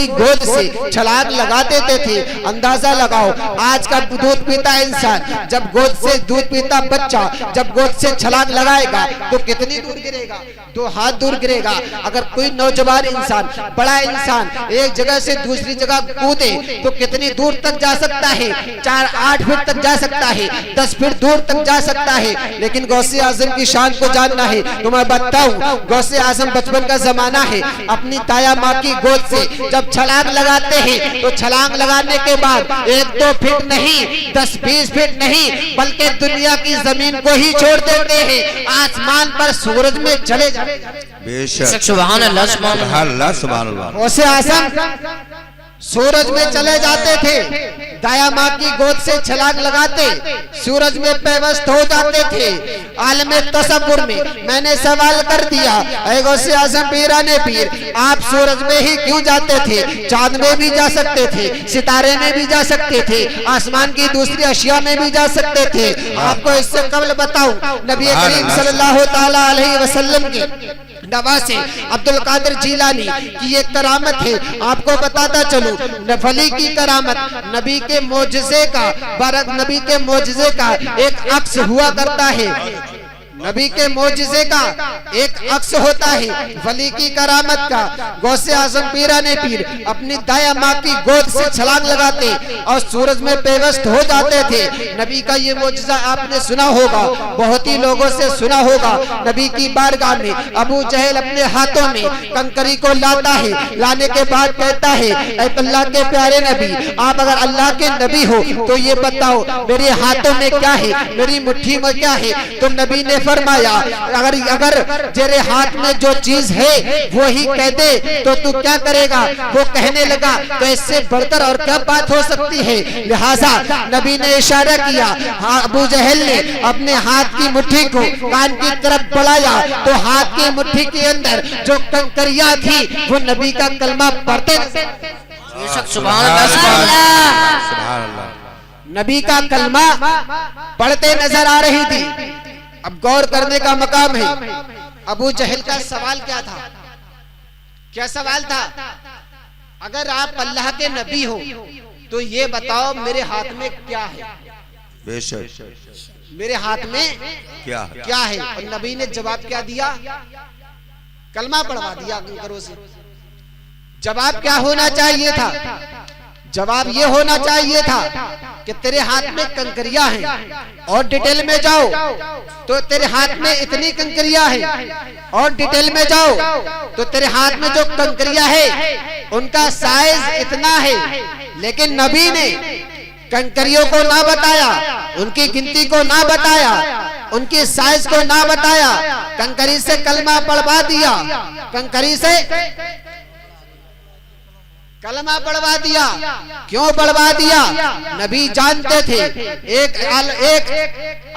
गोद से छलांग लगा देते थे। अंदाजा लगाओ, आज का दूध पीता इंसान, जब गोद से दूध पीता बच्चा जब गोद से छलांग लगाएगा तो कितनी दूर गिरेगा? 2 हाथ दूर गिरेगा। अगर कोई नौजवान इंसान, बड़ा इंसान एक जगह से दूसरी जगह कूदे तो कितनी दूर तक जा सकता है? 4-8 फीट तक जा सकता है, 10 फीट दूर तक जा सकता है। लेकिन गौसे आजम की शान को जानना है तो मैं बताऊं, गौसे आजम बचपन का जमाना है, अपनी दाया माँ की गोद से जब छलांग लगाते हैं तो छलांग लगाने के बाद 1-2 फीट नहीं, 10-20 फीट नहीं, बल्कि दुनिया की जमीन को ही छोड़ देते हैं, आसमान पर सूरज में चले जाते हैं। बेशक, सुभान अल्लाह, सुभान अल्लाह, सुभान अल्लाह। गौसे आजम सूरज में चले जाते थे, दाया माँ की गोद से छलांग लगाते, सूरज में पेवस्त हो जाते थे। आलमे तसव्वुर में मैंने सवाल कर दिया, ऐ गौसे आज़म पीराने पीर, आप सूरज में ही क्यों जाते थे? चांद में भी जा सकते थे, सितारे में भी जा सकते थे, आसमान की दूसरी अशिया में भी जा सकते थे। आपको इससे कबल बताऊं, नबी करीम सल्लल्लाहु ताला अलैहि वसल्लम के नवासे अब्दुल कादिर जिलानी की ये करामत है। आपको बताता चलूं, वली की करामत, नबी के मोजज़े का, नबी के मोजज़े का एक अक्स हुआ करता है। नबी के मोजिज़े का एक अक्स होता है, वली की करामत का। गौसे आज़म पीराने पीर अपनी दाया माँ की गोद से छलांग लगाते और सूरज में पेवस्त हो जाते थे। नबी का ये मोजिज़ा आपने सुना होगा, बहुत ही लोगों से सुना होगा। नबी की बारगाह में अबू जहल अपने हाथों में कंकरी को लाता है, लाने के बाद कहता है, ऐ अल्लाह के प्यारे नबी, आप अगर अल्लाह के नबी हो तो ये बताओ मेरे हाथों में क्या है, मेरी मुट्ठी में क्या है? तो नबी ने फरमाया अगर तेरे हाथ में जो चीज है वो ही कह दे तो तू क्या करेगा? वो कहने लगा तो इससे बढ़कर और क्या बात हो सकती है। लिहाजा नबी ने इशारा किया, अबू जहल ने अपने हाथ की मुट्ठी को कान की तरफ बढ़ाया तो हाथ की मुट्ठी के अंदर जो कंकरियां थी वो नबी का कलमा पढ़ते सुभान अल्लाह नबी का कलमा पढ़ते नजर आ रही थी। अब गौर करने का मकाम है, अबू जहल का सवाल क्या था? क्या सवाल था? अगर आप अल्लाह के नबी हो तो ये बताओ मेरे हाथ में क्या है? बेशक मेरे हाथ में क्या है? और नबी ने जवाब क्या दिया? कलमा पढ़वा दिया कंकरों से। जवाब क्या होना चाहिए था? जवाब ये होना चाहिए था कि तेरे हाथ में कंकरियां हैं और डिटेल में जाओ तो तेरे हाथ में इतनी कंकरियां हैं और डिटेल में जाओ तो तेरे हाथ में जो कंकरियां है उनका साइज इतना है। लेकिन नबी ने कंकरियों को ना बताया, उनकी गिनती को ना बताया, उनकी साइज को ना बताया, कंकरी से कलमा पढ़वा दिया, कंकरी से कलमा पढ़वा दिया। क्यों पढ़वा दिया? नबी जानते थे एक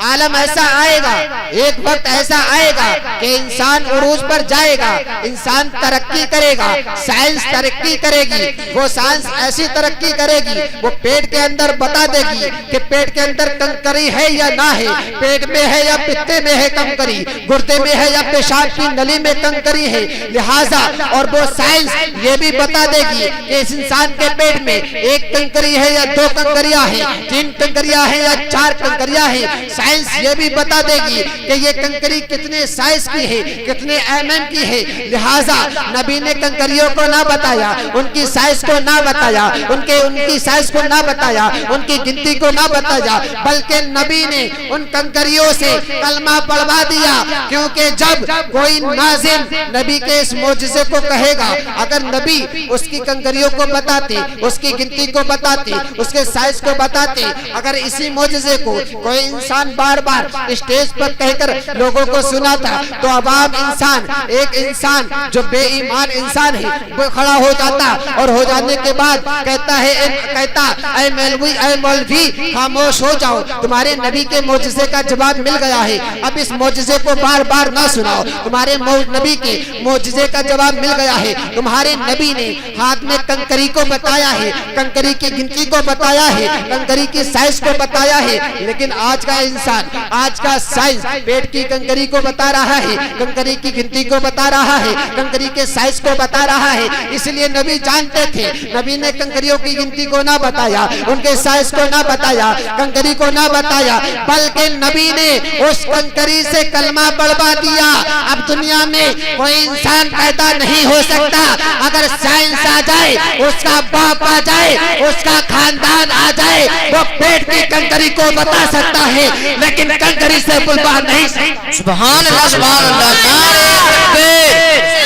आलम ऐसा आएगा, एक वक्त ऐसा आएगा कि इंसान उरूज पर जाएगा, इंसान तरक्की करेगा, साइंस तरक्की करेगी। वो साइंस ऐसी तरक्की करेगी वो पेट के अंदर बता देगी कि पेट के अंदर कंकरी है या ना है, पेट में है या पित्ते में है कंकरी, गुर्दे में है या पेशाब की नली में कंकरी है। लिहाजा और वो साइंस ये भी बता देगी कि इस इंसान के पेट में एक कंकरी है या दो कंकरियां हैं, तीन कंकरियां हैं या चार कंकरियां हैं। साइंस ये भी बता देगी कि ये कंकरी कितने साइज की है, कितने mm की है। लिहाजा नबी ने कंकरियों को ना बताया, उनकी साइज को ना बताया, उनकी साइज को ना बताया, उनकी गिनती को ना बताया, बल्कि नबी ने उन कंकरियों से कलमा पढ़वा दिया। क्योंकि जब कोई नाज़िम नबी के इस मोजिज़े को कहेगा, अगर नबी उसकी कंकरियों को बताते, उसकी गिनती को बताते, उसके साइज को बताते, अगर इसी मोजिज़े को कोई इंसान बार बार स्टेज पर कहकर लोगों को सुनाता तो अवाम इंसान, एक इंसान जो बेईमान इंसान है वो खड़ा हो जाता और हो जाने के बाद कहता ऐ मौलवी खामोश हो जाओ, तुम्हारे नबी के मोजिज़े का जवाब मिल गया है, अब इस मोजिज़े को बार बार ना सुनाओ, तुम्हारे नबी के मोजिज़े का जवाब मिल गया है। तुम्हारे नबी ने हाथ में कंकरी को बताया है, कंकरी की गिनती को बताया है, कंकरी की साइज को बताया है। लेकिन आज का इंसान, आज का साइज पेट की कंकरी को बता रहा है, कंकरी की गिनती को बता रहा है, कंकरी के साइज को बता रहा है। इसलिए नबी जानते थे, नबी ने कंकरियों की गिनती को ना बताया, उनके साइज को ना बताया, कंकरी को ना बताया, बल्कि नबी ने उस कंकरी से कलमा पढ़वा दिया। अब दुनिया में कोई इंसान पैदा नहीं हो सकता, अगर साइंस आ जाए, उसका बाप आ जाए, उसका खानदान आ जाए, वो पेट की कंकरी को बता सकता है, लेकिन कंकरी से बुलवा नहीं। सुभान अल्लाह सुभान अल्लाह।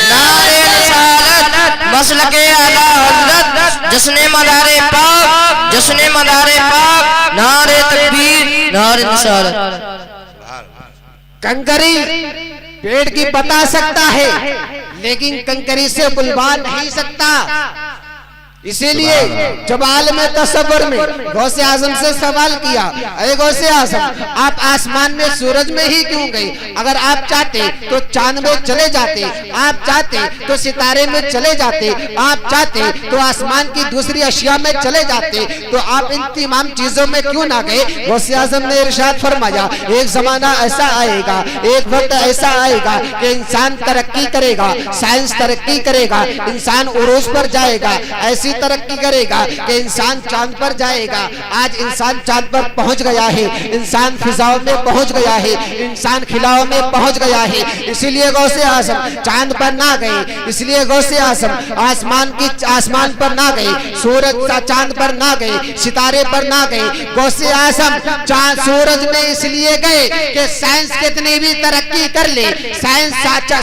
नारे रिसालत मसलके आला हज़रत जश्न मदारे पाक, जश्न मदारे पाक, नारे तकबीर, नारे रिसालत। कंकरी पेट की बता सकता है लेकिन कंकरी से बुलवा नहीं सकता। इसीलिए जब आलम तसव्वुर में गौसे आजम से सवाल किया, अरे गौसे आजम आप आसमान में सूरज में ही क्यों गए? अगर आप चाहते तो चांद में चले जाते, आप चाहते तो सितारे में चले जाते, आप चाहते तो आसमान की दूसरी अशिया में चले जाते, तो आप इन तमाम चीजों में क्यों ना गए? गौसे आजम ने इरशाद फरमाया, एक जमाना ऐसा आएगा, एक वक्त ऐसा आएगा कि इंसान तरक्की करेगा, साइंस तरक्की करेगा, इंसान उरूज पर जाएगा, ऐसी तरक्की करेगा कि इंसान चांद पर जाएगा। आज इंसान चांद पर पहुंच गया है, इंसान फिजाओं में पहुंच गया है, इंसान खिलाओं में पहुंच गया है। इसीलिए गौसे आजम चांद पर ना गए, इसलिए गौसे आजम आसमान पर ना गए, सूरज का चांद पर ना गए, सितारे पर ना गए। गौसे आजम चांद सूरज में इसलिए गए कि साइंस कितनी भी तरक्की कर ले, साइंस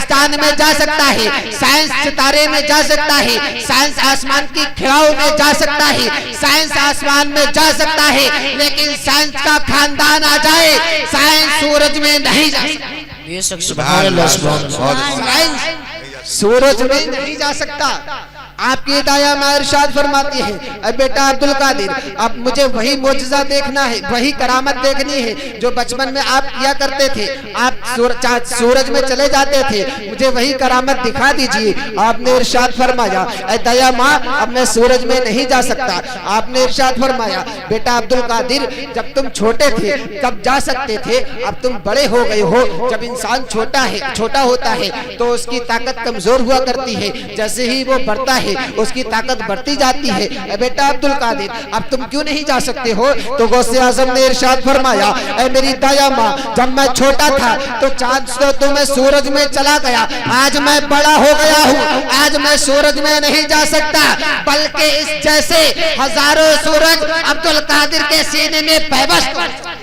चांद में जा सकता है, साइंस सितारे में जा सकता है, साइंस आसमान की खिलाओं में जा सकता है, साइंस आसमान में जा सकता है, लेकिन साइंस का खानदान आ जाए, साइंस सूरज में नहीं जा सकता। बेशक सुभान अल्लाह सुभान अल्लाह। सूरज में नहीं जा सकता। आपकी दाया माँ इरशाद फरमाती है, अब बेटा अब्दुल कादिर, अब मुझे वही मोजज़ा देखना है, वही करामत देखनी है जो बचपन में आप किया करते थे। आप सूरज में चले जाते थे, मुझे वही करामत दिखा दीजिए। आपने इरशाद फरमाया, ऐ दया माँ, अब मैं सूरज में नहीं जा सकता। आपने इरशाद फरमाया, बेटा अब्दुल कादिर, जब तुम छोटे थे तब जा सकते थे, अब तुम बड़े हो गए हो। जब इंसान छोटा होता है तो उसकी ताकत कमजोर हुआ करती है, जैसे ही वो बढ़ता है उसकी ताकत बढ़ती जाती है। बेटा अब्दुल कादिर, अब तुम क्यों नहीं जा सकते हो? तो गौसे आजम ने इरशाद फरमाया, ऐ मेरी दाया माँ, जब मैं छोटा था तो चांद तो मैं सूरज में चला गया, आज मैं बड़ा हो गया हूँ, आज मैं सूरज में नहीं जा सकता, बल्कि इस जैसे हजारों सूरज अब्दुल कादिर के सीने में पैबस्त।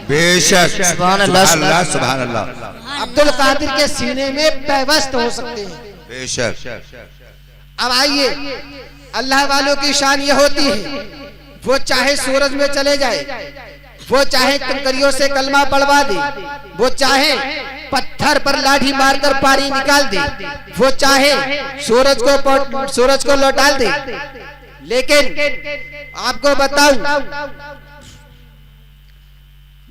बेशक सुभान अल्लाह सुभान अल्लाह। अब्दुल कादिर के सीने में पैबस्त हो सकते हैं। बेशक। अब आइए, अल्लाह वालों की शान ये होती है, वो चाहे सूरज में चले जाए, वो चाहे कंकरियों से कलमा पढ़वा दे, वो चाहे पत्थर पर लाठी मारकर पानी निकाल दे, वो चाहे सूरज को लौटा दे। लेकिन आपको बताऊं,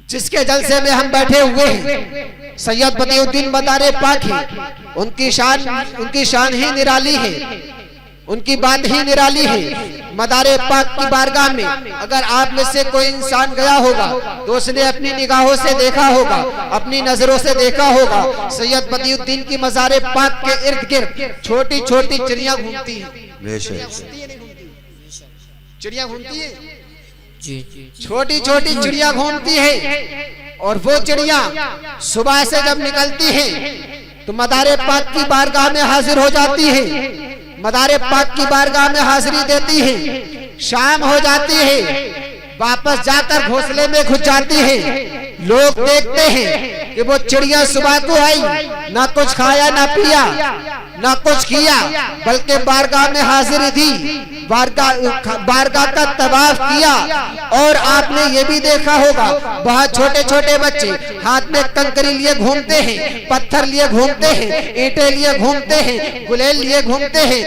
जिसके जलसे में हम बैठे हुए हैं सैयद बदियुद्दीन मदारे पाक है, उनकी शान ही निराली है, उनकी बात ही निराली है। मदारे पाक की बारगाह में अगर आप में से कोई इंसान गया होगा तो उसने अपनी निगाहों से देखा होगा, अपनी नजरों से देखा होगा, सैयद बदियुद्दीन की मज़ारे पाक के इर्द गिर्द छोटी छोटी चिड़िया घूमती हैं। चिड़िया घूमती है, छोटी छोटी चिड़िया घूमती है, और वो चिड़िया सुबह से जब निकलती है तो मदारे पाक की बारगाह में हाजिर हो जाती है, मदारे पाक की बारगाह में हाजिरी देती है। शाम हो जाती है, वापस जाकर घोंसले में घुस जाती है। लोग देखते हैं कि वो चिड़िया सुबह को आई, ना कुछ खाया ना पिया ना कुछ किया, बल्कि बारगाह में हाजिरी दी, बारगाह का तवाफ किया। और आपने ये भी देखा होगा, बहुत छोटे छोटे बच्चे हाथ में कंकरी लिए घूमते हैं, पत्थर लिए घूमते हैं, ईंटें लिए घूमते हैं, गुलेल लिए घूमते हैं,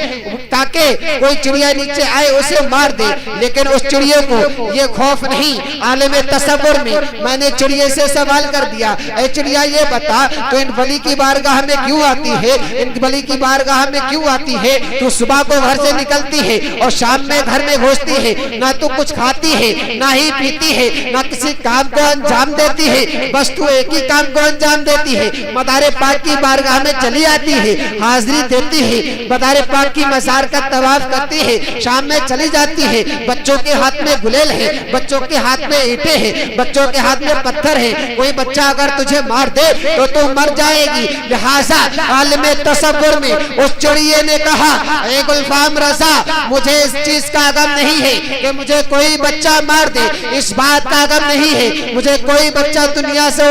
ताकि कोई चिड़िया नीचे आए उसे मार दे। लेकिन उस चिड़िया को ये खौफ नहीं। आलम तसव्वुर में मैंने चिड़िया से सवाल कर दिया, ऐ चिड़िया ये बता, तो इन वली की बारगाह में क्यों आती है, इन वली की बारगाह में क्यों आती है? तो सुबह को घर से निकलती है और शाम में घर में घुसती है, ना तो कुछ खाती है ना ही पीती है, ना किसी काम को अंजाम देती है, बस तू एक ही काम को अंजाम देती है, मदारे पाक की बारगाह में चली आती है, हाजिरी देती है, मदारे पाक की मज़ार का तवाफ करती है, शाम में चली जाती है। बच्चों के हाथ में गुलेल है, बच्चों के हाथ में ईंटें हैं, बच्चों के हाथ में पत्थर है। कोई बच्चा अगर तुझे मार दे तो तू मर जाएगी। लिहाजा आलिम तसव्वुर में उस चिड़िए ने कहा, ए गुलफाम रज़ा, मुझे इस चीज का गम नहीं है कि मुझे कोई बच्चा मार दे, इस बात का गम नहीं है मुझे कोई बच्चा दुनिया से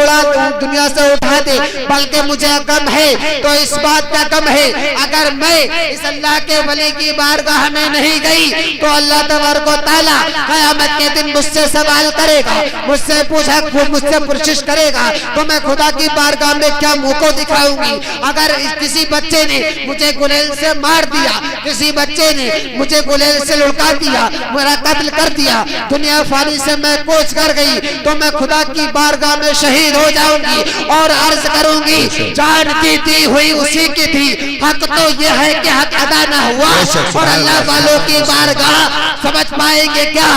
उठा दे, बल्कि मुझे गम है तो इस बात का गम है, अगर मैं इस अल्लाह के वली की बारगाह में नहीं गई तो अल्लाह तबारक व तआला क़यामत के दिन मुझसे सवाल करेगा, मुझसे पुरशिश करेगा, तो मैं खुदा की बारगाह में क्या मुंह को दिखाऊंगी। अगर किसी बच्चे ने मुझे गुलेल से मार दिया, किसी बच्चे ने मुझे गुलेल से लुढ़का दिया, मेरा कत्ल कर दिया, दुनिया फानी से मैं कूच कर गई, तो मैं खुदा की बारगाह में शहीद हो जाऊंगी और अर्ज करूंगी, जान की दी हुई उसी की थी, हक तो यह है कि हक अदा न हुआ। और अल्लाह वालों की बारगाह समझ पाएंगे क्या?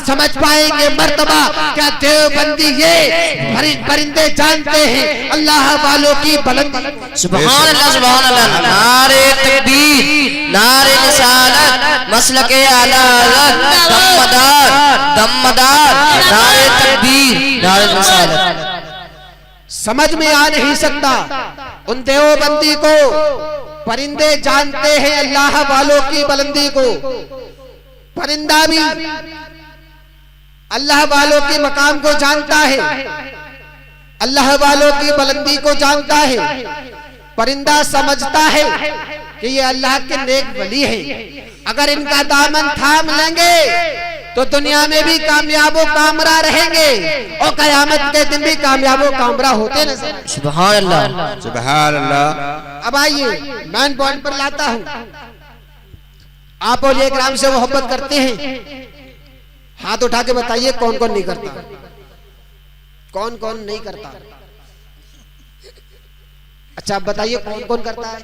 समझ पाएंगे मर्तबा क्या देवबंदी ये परिंदे जानते हैं अल्लाह वालों की बुलंदी। सुभान अल्लाह सुभान अल्लाह। नारे तकबीर, नारे रिसालत, मसलके आला हज़रत, दमदार, नारे तकबीर, नारे रिसालत। समझ में आ नहीं सकता उन देवबंदी को, परिंदे जानते हैं अल्लाह वालों की बुलंदी को। परिंदा भी अल्लाह वालों के मकाम को जानता है, अल्लाह वालों की बुलंदी को जानता है। परिंदा समझता है कि ये अल्लाह के नेक वली हैं, अगर इनका दामन थाम लेंगे तो दुनिया में भी कामयाबो कामरा रहेंगे और कयामत के दिन भी कामयाबो कामरा होते नजर। सुभान अल्लाह सुभान अल्लाह। अब आइए मेन पॉइंट पर लाता हूं। आप औलिया किराम से मोहब्बत करते हैं? हाथ उठा के बताइए कौन कौन नहीं करता, कौन कौन नहीं करता। अच्छा आप बताइए कौन कौन करता है?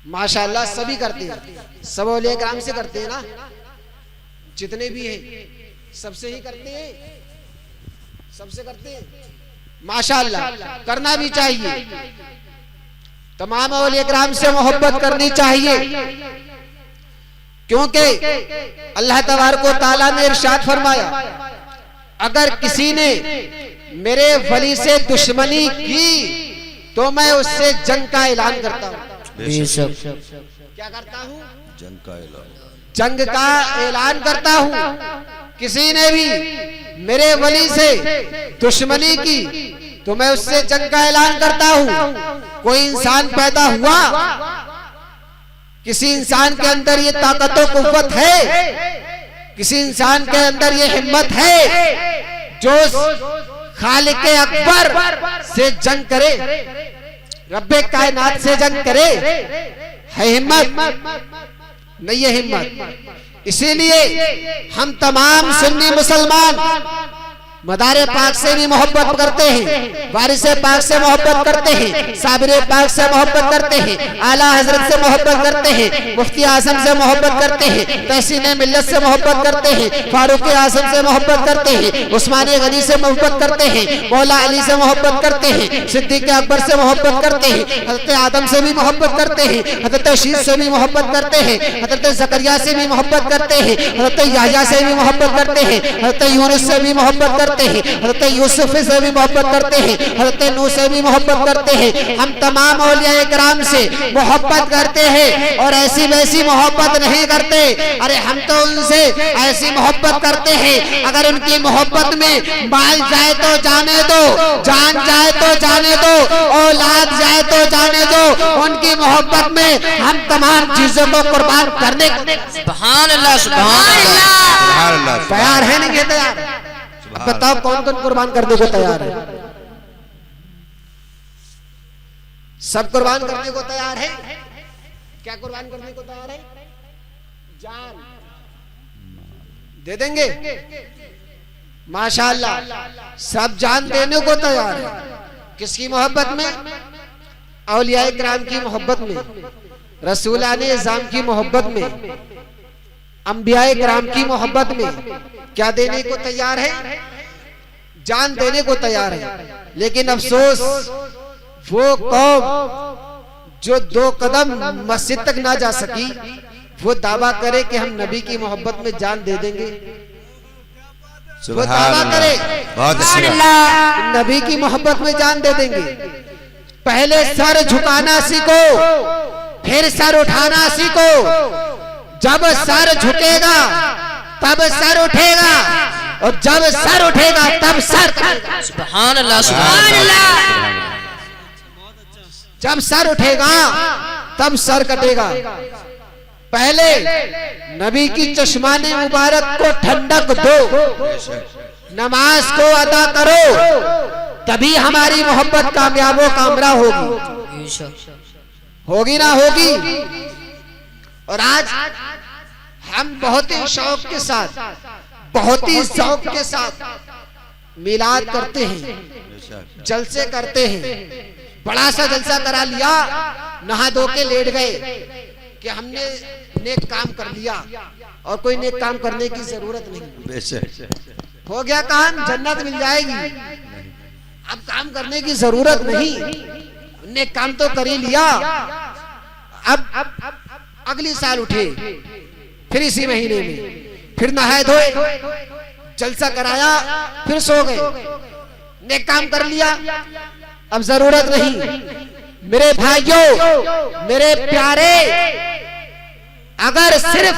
माशाअल्लाह सभी करते हैं। सब औलिया किराम से करते हैं ना, जितने भी हैं सबसे ही करते हैं, सबसे करते हैं। माशाअल्लाह करना भी चाहिए, तमाम औलिया किराम से मोहब्बत करनी चाहिए, क्योंकि अल्लाह तबारक व तआला ने इरशाद फरमाया, अगर किसी ने मेरे वली से दुश्मनी की तो मैं उससे जंग का ऐलान करता हूं। क्या करता हूं? जंग का ऐलान, जंग का ऐलान करता हूं। किसी ने भी मेरे वली से दुश्मनी की तो मैं उससे जंग का ऐलान करता हूं। कोई इंसान पैदा हुआ, किसी इंसान के अंदर ये ताकत और कुव्वत है, किसी इंसान के अंदर ये हिम्मत है जो खालिक अकबर से जंग करे, रब्बे कायनात से जंग करे, है हिम्मत? नहीं है हिम्मत। इसीलिए हम तमाम सुन्नी मुसलमान मदारे पाक से भी मोहब्बत करते हैं, वारिस पाक से मोहब्बत करते हैं, साबिर पाक से मोहब्बत करते हैं, आला हजरत से मोहब्बत करते हैं, मुफ्ती आजम से मोहब्बत करते हैं, तहसीन मिल्लत से मोहब्बत करते हैं, फारूक आजम से मोहब्बत करते हैं, उस्मानी गनी से मोहब्बत करते हैं, मौला अली से मोहब्बत करते हैं, सिद्दीक अकबर से मोहब्बत करते हैं, हजरत आदम से भी मोहब्बत करते हैं, हजरत शीश से भी मोहब्बत करते हैं, हजरत जकरिया से भी मोहब्बत करते हैं, हजरत याह्या से भी मोहब्बत करते हैं, हजरत यूनुस से भी मोहब्बत करते हैं, हजरत यूसुफ से भी मोहब्बत करते हैं, हजरत नूह से भी मोहब्बत करते हैं। हम तमाम औलिया किराम से मोहब्बत करते हैं और ऐसी वैसी मोहब्बत नहीं करते। अरे हम तो उनसे ऐसी मोहब्बत करते हैं, अगर उनकी मोहब्बत में माल जाए तो जाने दो, जान जाए तो जाने दो, औलाद जाए तो जाने दो, उनकी मोहब्बत में हम तमाम चीजों को कुर्बान करने सुभान अल्लाह सुभान अल्लाह। तैयार है नहीं? तैयार? बताओ कौन कौन कुर्बान करने को तैयार है? सब कुर्बान करने को तैयार है। क्या कुर्बान करने को तैयार है? जान दे देंगे माशाअल्लाह, सब जान देने को तैयार है। किसकी मोहब्बत में? औलिया किराम की मोहब्बत में, रसूलाने इज़ाम की मोहब्बत में, अंबिया किराम की मोहब्बत में। क्या देने को तैयार है? जान देने को तैयार है। लेकिन अफसोस वो कौम जो 2 कदम मस्जिद तक ना जा सकी, वो दावा करे कि हम नबी की मोहब्बत में जान दे देंगे। वो दावा करे नबी की मोहब्बत में जान दे देंगे। पहले सर झुकाना सीखो, फिर सर उठाना सीखो। जब सर झुकेगा तब सर उठेगा, और जब सर उठेगा तब सर कटेगा। सुभान अल्लाह सुभान अल्लाह। जब सर उठेगा तब सर कटेगा। पहले नबी की चश्माने मुबारक को ठंडक दो, नमाज को अदा करो, तभी हमारी मोहब्बत कामयाबो कामरा होगी। होगी ना होगी? और आज हम बहुत ही शौक के साथ, बहुत ही शौक के साथ मिलाद करते हैं, जलसे करते हैं। बड़ा सा जलसा करा लिया, नहा धो के लेट गए कि हमने नेक काम कर लिया, और कोई नेक काम करने की जरूरत नहीं। हो गया काम, जन्नत मिल जाएगी, अब काम करने की जरूरत नहीं। नेक काम तो कर ही लिया, अब अगली साल उठे, फिर इसी महीने में फिर नहाए धोए, जलसा कराया, फिर सो गए, नेक काम कर लिया, अब जरूरत नहीं। मेरे भाइयों, मेरे प्यारे, अगर सिर्फ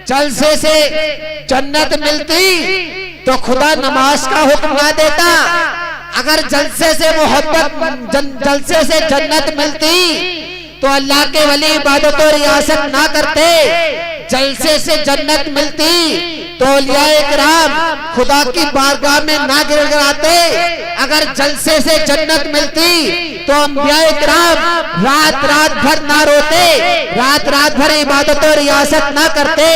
जलसे से जन्नत मिलती तो खुदा नमाज का हुक्म ना देता। अगर जलसे से मोहब्बत, जलसे से जन्नत मिलती तो अल्लाह के वली इबादत और रियासत ना करते। जलसे से जन्नत मिलती तो औलियाए किराम खुदा की बारगाह में ना गिड़गिड़ाते। अगर जलसे से जन्नत मिलती तो अंबियाए किराम रात रात भर ना रोते, रात रात भर इबादत और रियासत ना करते।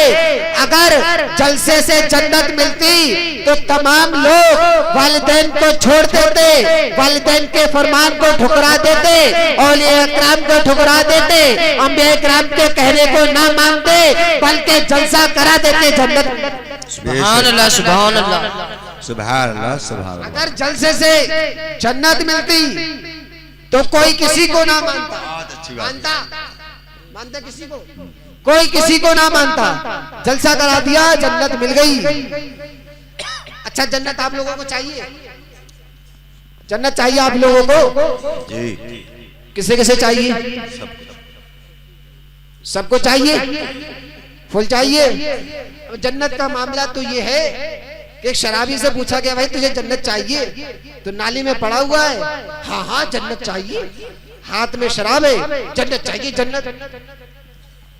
अगर जलसे से जन्नत मिलती तो तमाम लोग वालिदैन को छोड़ देते, वालिदैन के फरमान को ठुकरा देते, औलिया किराम को ठुकरा देते, अंबिया किराम के कहने को ना मानते, बल्कि जलसा करा देते जन्नत। सुभान अल्लाह, सुभान अल्लाह, सुभान अल्लाह, सुभान अल्लाह। अगर जलसे से जन्नत मिलती तो कोई किसी को ना मानता, मानते किसी को, कोई किसी को ना मानता। जलसा करा दिया, जन्नत मिल गई। अच्छा, जन्नत आप लोगों को चाहिए? जन्नत चाहिए आप लोगों को? जी। किसे किसे चाहिए? सबको चाहिए, फुल चाहिए। जन्नत का मामला तो ये है कि एक शराबी से पूछा गया, भाई तुझे जन्नत चाहिए? तो नाली में पड़ा हुआ है, हाँ हाँ जन्नत चाहिए। हाथ में शराब है, जन्नत चाहिए। जन्नत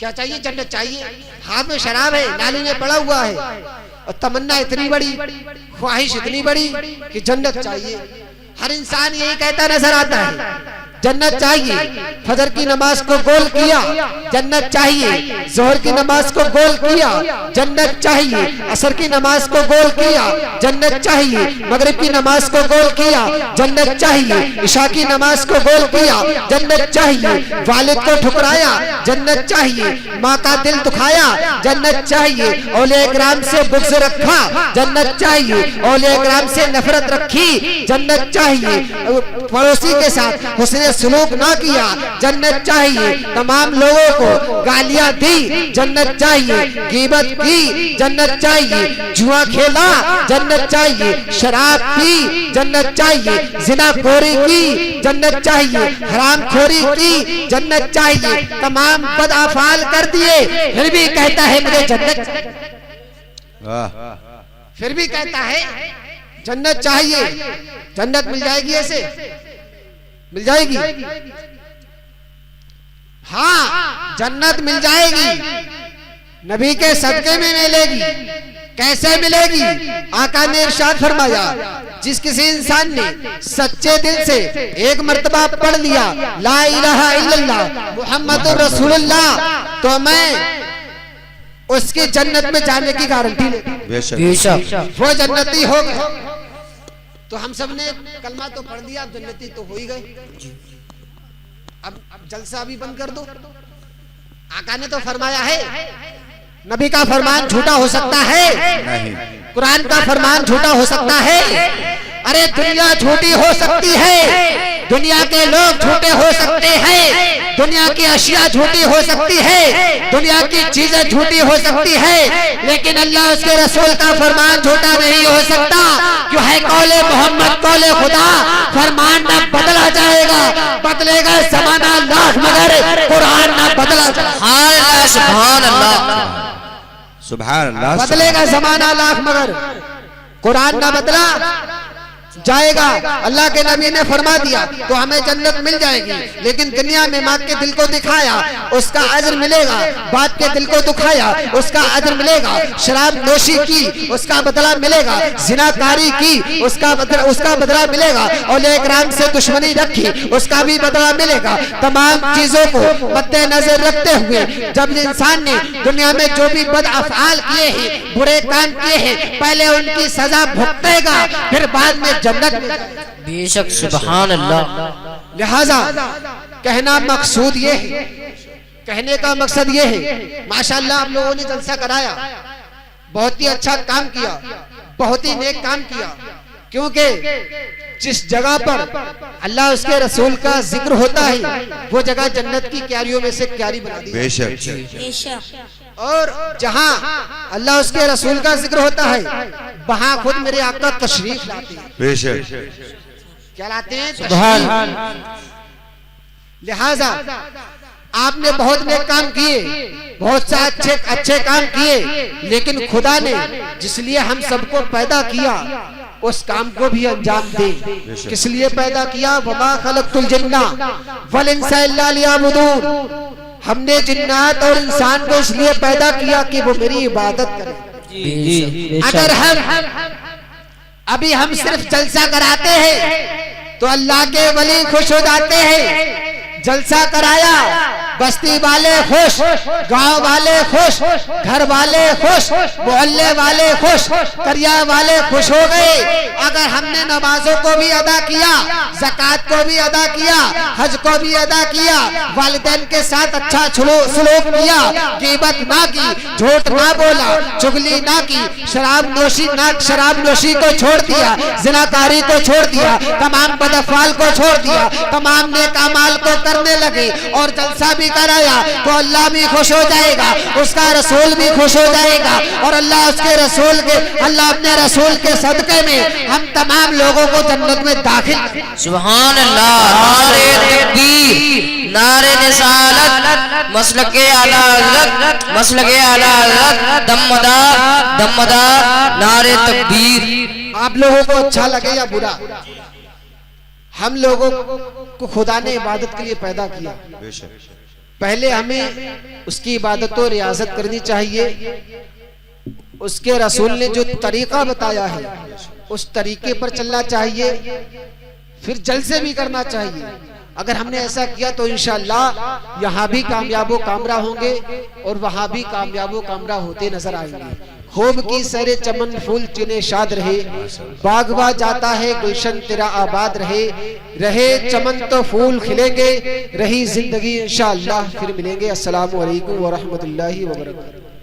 क्या चाहिए? जन्नत चाहिए। हाथ में शराब है, नाली में पड़ा हुआ है, और तमन्ना इतनी बड़ी, ख्वाहिश इतनी बड़ी कि जन्नत चाहिए। हर इंसान यही कहता नजर आता है, जन्नत चाहिए। फजर की नमाज को गोल किया, जन्नत चाहिए। जोहर की नमाज को गोल किया, जन्नत चाहिए। असर की नमाज को गोल किया, जन्नत चाहिए। मगरिब की नमाज को गोल किया, जन्नत चाहिए। इशा की नमाज को गोल किया, जन्नत चाहिए। वालिद को ठुकराया, जन्नत चाहिए। माँ का दिल दुखाया, जन्नत चाहिए। औलिया किराम से बुग़्ज़ रखा, जन्नत चाहिए। औलिया किराम से नफरत रखी, जन्नत चाहिए। पड़ोसी के साथ हुस्न सलूक ना किया, जन्नत चाहिए। तमाम लोगों को गालियां दी, जन्नत चाहिए। ग़ीबत की, जन्नत चाहिए। जुआ खेला, जन्नत चाहिए। शराब पी, जन्नत चाहिए। ज़िनाखोरी की, जन्नत चाहिए। हरामखोरी की, जन्नत चाहिए। तमाम बदअफ़ाल कर दिए, फिर भी कहता है मुझे जन्नत, फिर भी कहता है जन्नत चाहिए। जन्नत मिल जाएगी? ऐसे मिल जाएगी? हाँ, जन्नत मिल जाएगी, नबी के सदके में मिलेगी। कैसे मिलेगी? आका ने इरशाद फरमाया, जिस किसी इंसान ने सच्चे दिल से एक मर्तबा पढ़ लिया ला इलाहा इल्लल्लाह मुहम्मदुर रसूलुल्लाह, तो मैं उसकी जन्नत में जाने की गारंटी बेशक वो जन्नती होगा। तो हम सब ने कलमा तो पढ़ दिया, अब जन्नती तो हो ही गए। अब जलसा भी बंद कर दो। आका ने तो फरमाया है, नबी का फरमान झूठा हो सकता है? नहीं। कुरान का फरमान झूठा हो सकता है? अरे दुनिया झूठी हो सकती है, दुनिया के लोग झूठे हो सकते हैं, दुनिया की अशिया झूठी हो सकती है, दुनिया की चीजें झूठी हो सकती है, लेकिन अल्लाह उसके रसूल का फरमान झूठा नहीं हो सकता। क्यों है? कौले मोहम्मद कौले खुदा, फरमान न बदला जाएगा, बदलेगा जमाना लाख मगर कुरान न बदला जाएगा। सुभान अल्लाह, सुभान अल्लाह। बदलेगा जमाना लाख मगर कुरान न बदला जाएगा। अल्लाह के नबी ने फरमा दिया तो हमें जन्नत मिल जाएगी, लेकिन दुनिया में माँ के दिल को दिखाया उसका अजर मिलेगा, बाप के दिल को दुखाया उसका अजर मिलेगा, शराब नोशी की उसका बदला मिलेगा, जिनाकारी की उसका बदला मिलेगा, औलिया किराम से दुश्मनी रखी उसका भी बदला मिलेगा। तमाम चीजों को मद्देनजर रखते हुए जब इंसान ने दुनिया में जो भी बदअफ़आल किए हैं, बुरे काम किए हैं, पहले उनकी सजा भुगतेगा, फिर बाद में जन्नत। बेशक, सुभान अल्लाह। लिहाजा कहना मकसूद ये है, कहने का मकसद ये है, माशाअल्लाह आप लोगों ने जलसा कराया, बहुत ही अच्छा काम किया, बहुत ही नेक काम किया, क्योंकि जिस जगह पर अल्लाह उसके रसूल का जिक्र होता है वो जगह जन्नत की क्यारियों में से क्यारी बना दी। बेशक। और जहाँ अल्लाह उसके रसूल का जिक्र होता है वहाँ खुद मेरे आका तशरीफ लाते हैं। बेशक। क्या लाते हैं? तशरीफ। लिहाजा आपने बहुत नेक काम किए, बहुत से अच्छे काम किए, लेकिन खुदा ने जिस लिए हम सबको पैदा किया उस काम को भी अंजाम दे। किस लिए पैदा किया? वमा खलक़तुल जिन्ना वल इंसा इल्ला लियअबुदून। हमने जिन्नात और इंसान को इसलिए पैदा किया कि वो मेरी इबादत करें। अगर हम सिर्फ जलसा कराते हैं तो अल्लाह के वली खुश हो जाते हैं। जलसा कराया, बस्ती वाले खुश, गांव वाले खुश, घर वाले खुश, मोहल्ले वाले खुश, करिया वाले खुश हो गए। अगर हमने नमाजों को भी अदा किया, ज़कात को भी अदा किया, हज को भी अदा किया, वालिदैन के साथ अच्छा सलूक किया, ग़ीबत ना की, झूठ ना बोला, चुगली ना की, शराब नोशी को छोड़ दिया, ज़िनाकारी को छोड़ दिया, तमाम बदअफ़आल को छोड़ दिया, तमाम नेक अमाल को करने लगे और जलसा भी कराया तो अल्लाह भी खुश हो जाएगा, उसका रसूल भी खुश हो जाएगा और अल्लाह अपने रसूल के सदक़े में हम तमाम लोगों को जन्नत में दाखिल। सुभान अल्लाह। नारे तकबीर, नारे रिसालत, मसलके आला हज़रत, मसलके आला हज़रत, दमदार, नारे तकबीर। आप लोगों को अच्छा लगे या बुरा, हम लोगों को खुदा ने इबादत के लिए पैदा किया। पहले हमें उसकी इबादत और रियाजत करनी चाहिए। उसके रसूल ने जो तरीका बताया है उस तरीके पर चलना चाहिए, फिर जलसे भी करना चाहिए। अगर हमने ऐसा किया तो इंशाअल्लाह यहाँ भी कामयाबो कामरा होंगे और वहाँ भी कामयाबो कामरा होते नजर आएंगे। खूब की सरे चमन फूल चुने शाद रहे, बागवा जाता है गुलशन तेरा आबाद रहे चमन तो फूल खिलेंगे, रही जिंदगी इंशाअल्लाह फिर मिलेंगे। अस्सलामु अलैकुम व रहमतुल्लाहि व बरकातहू।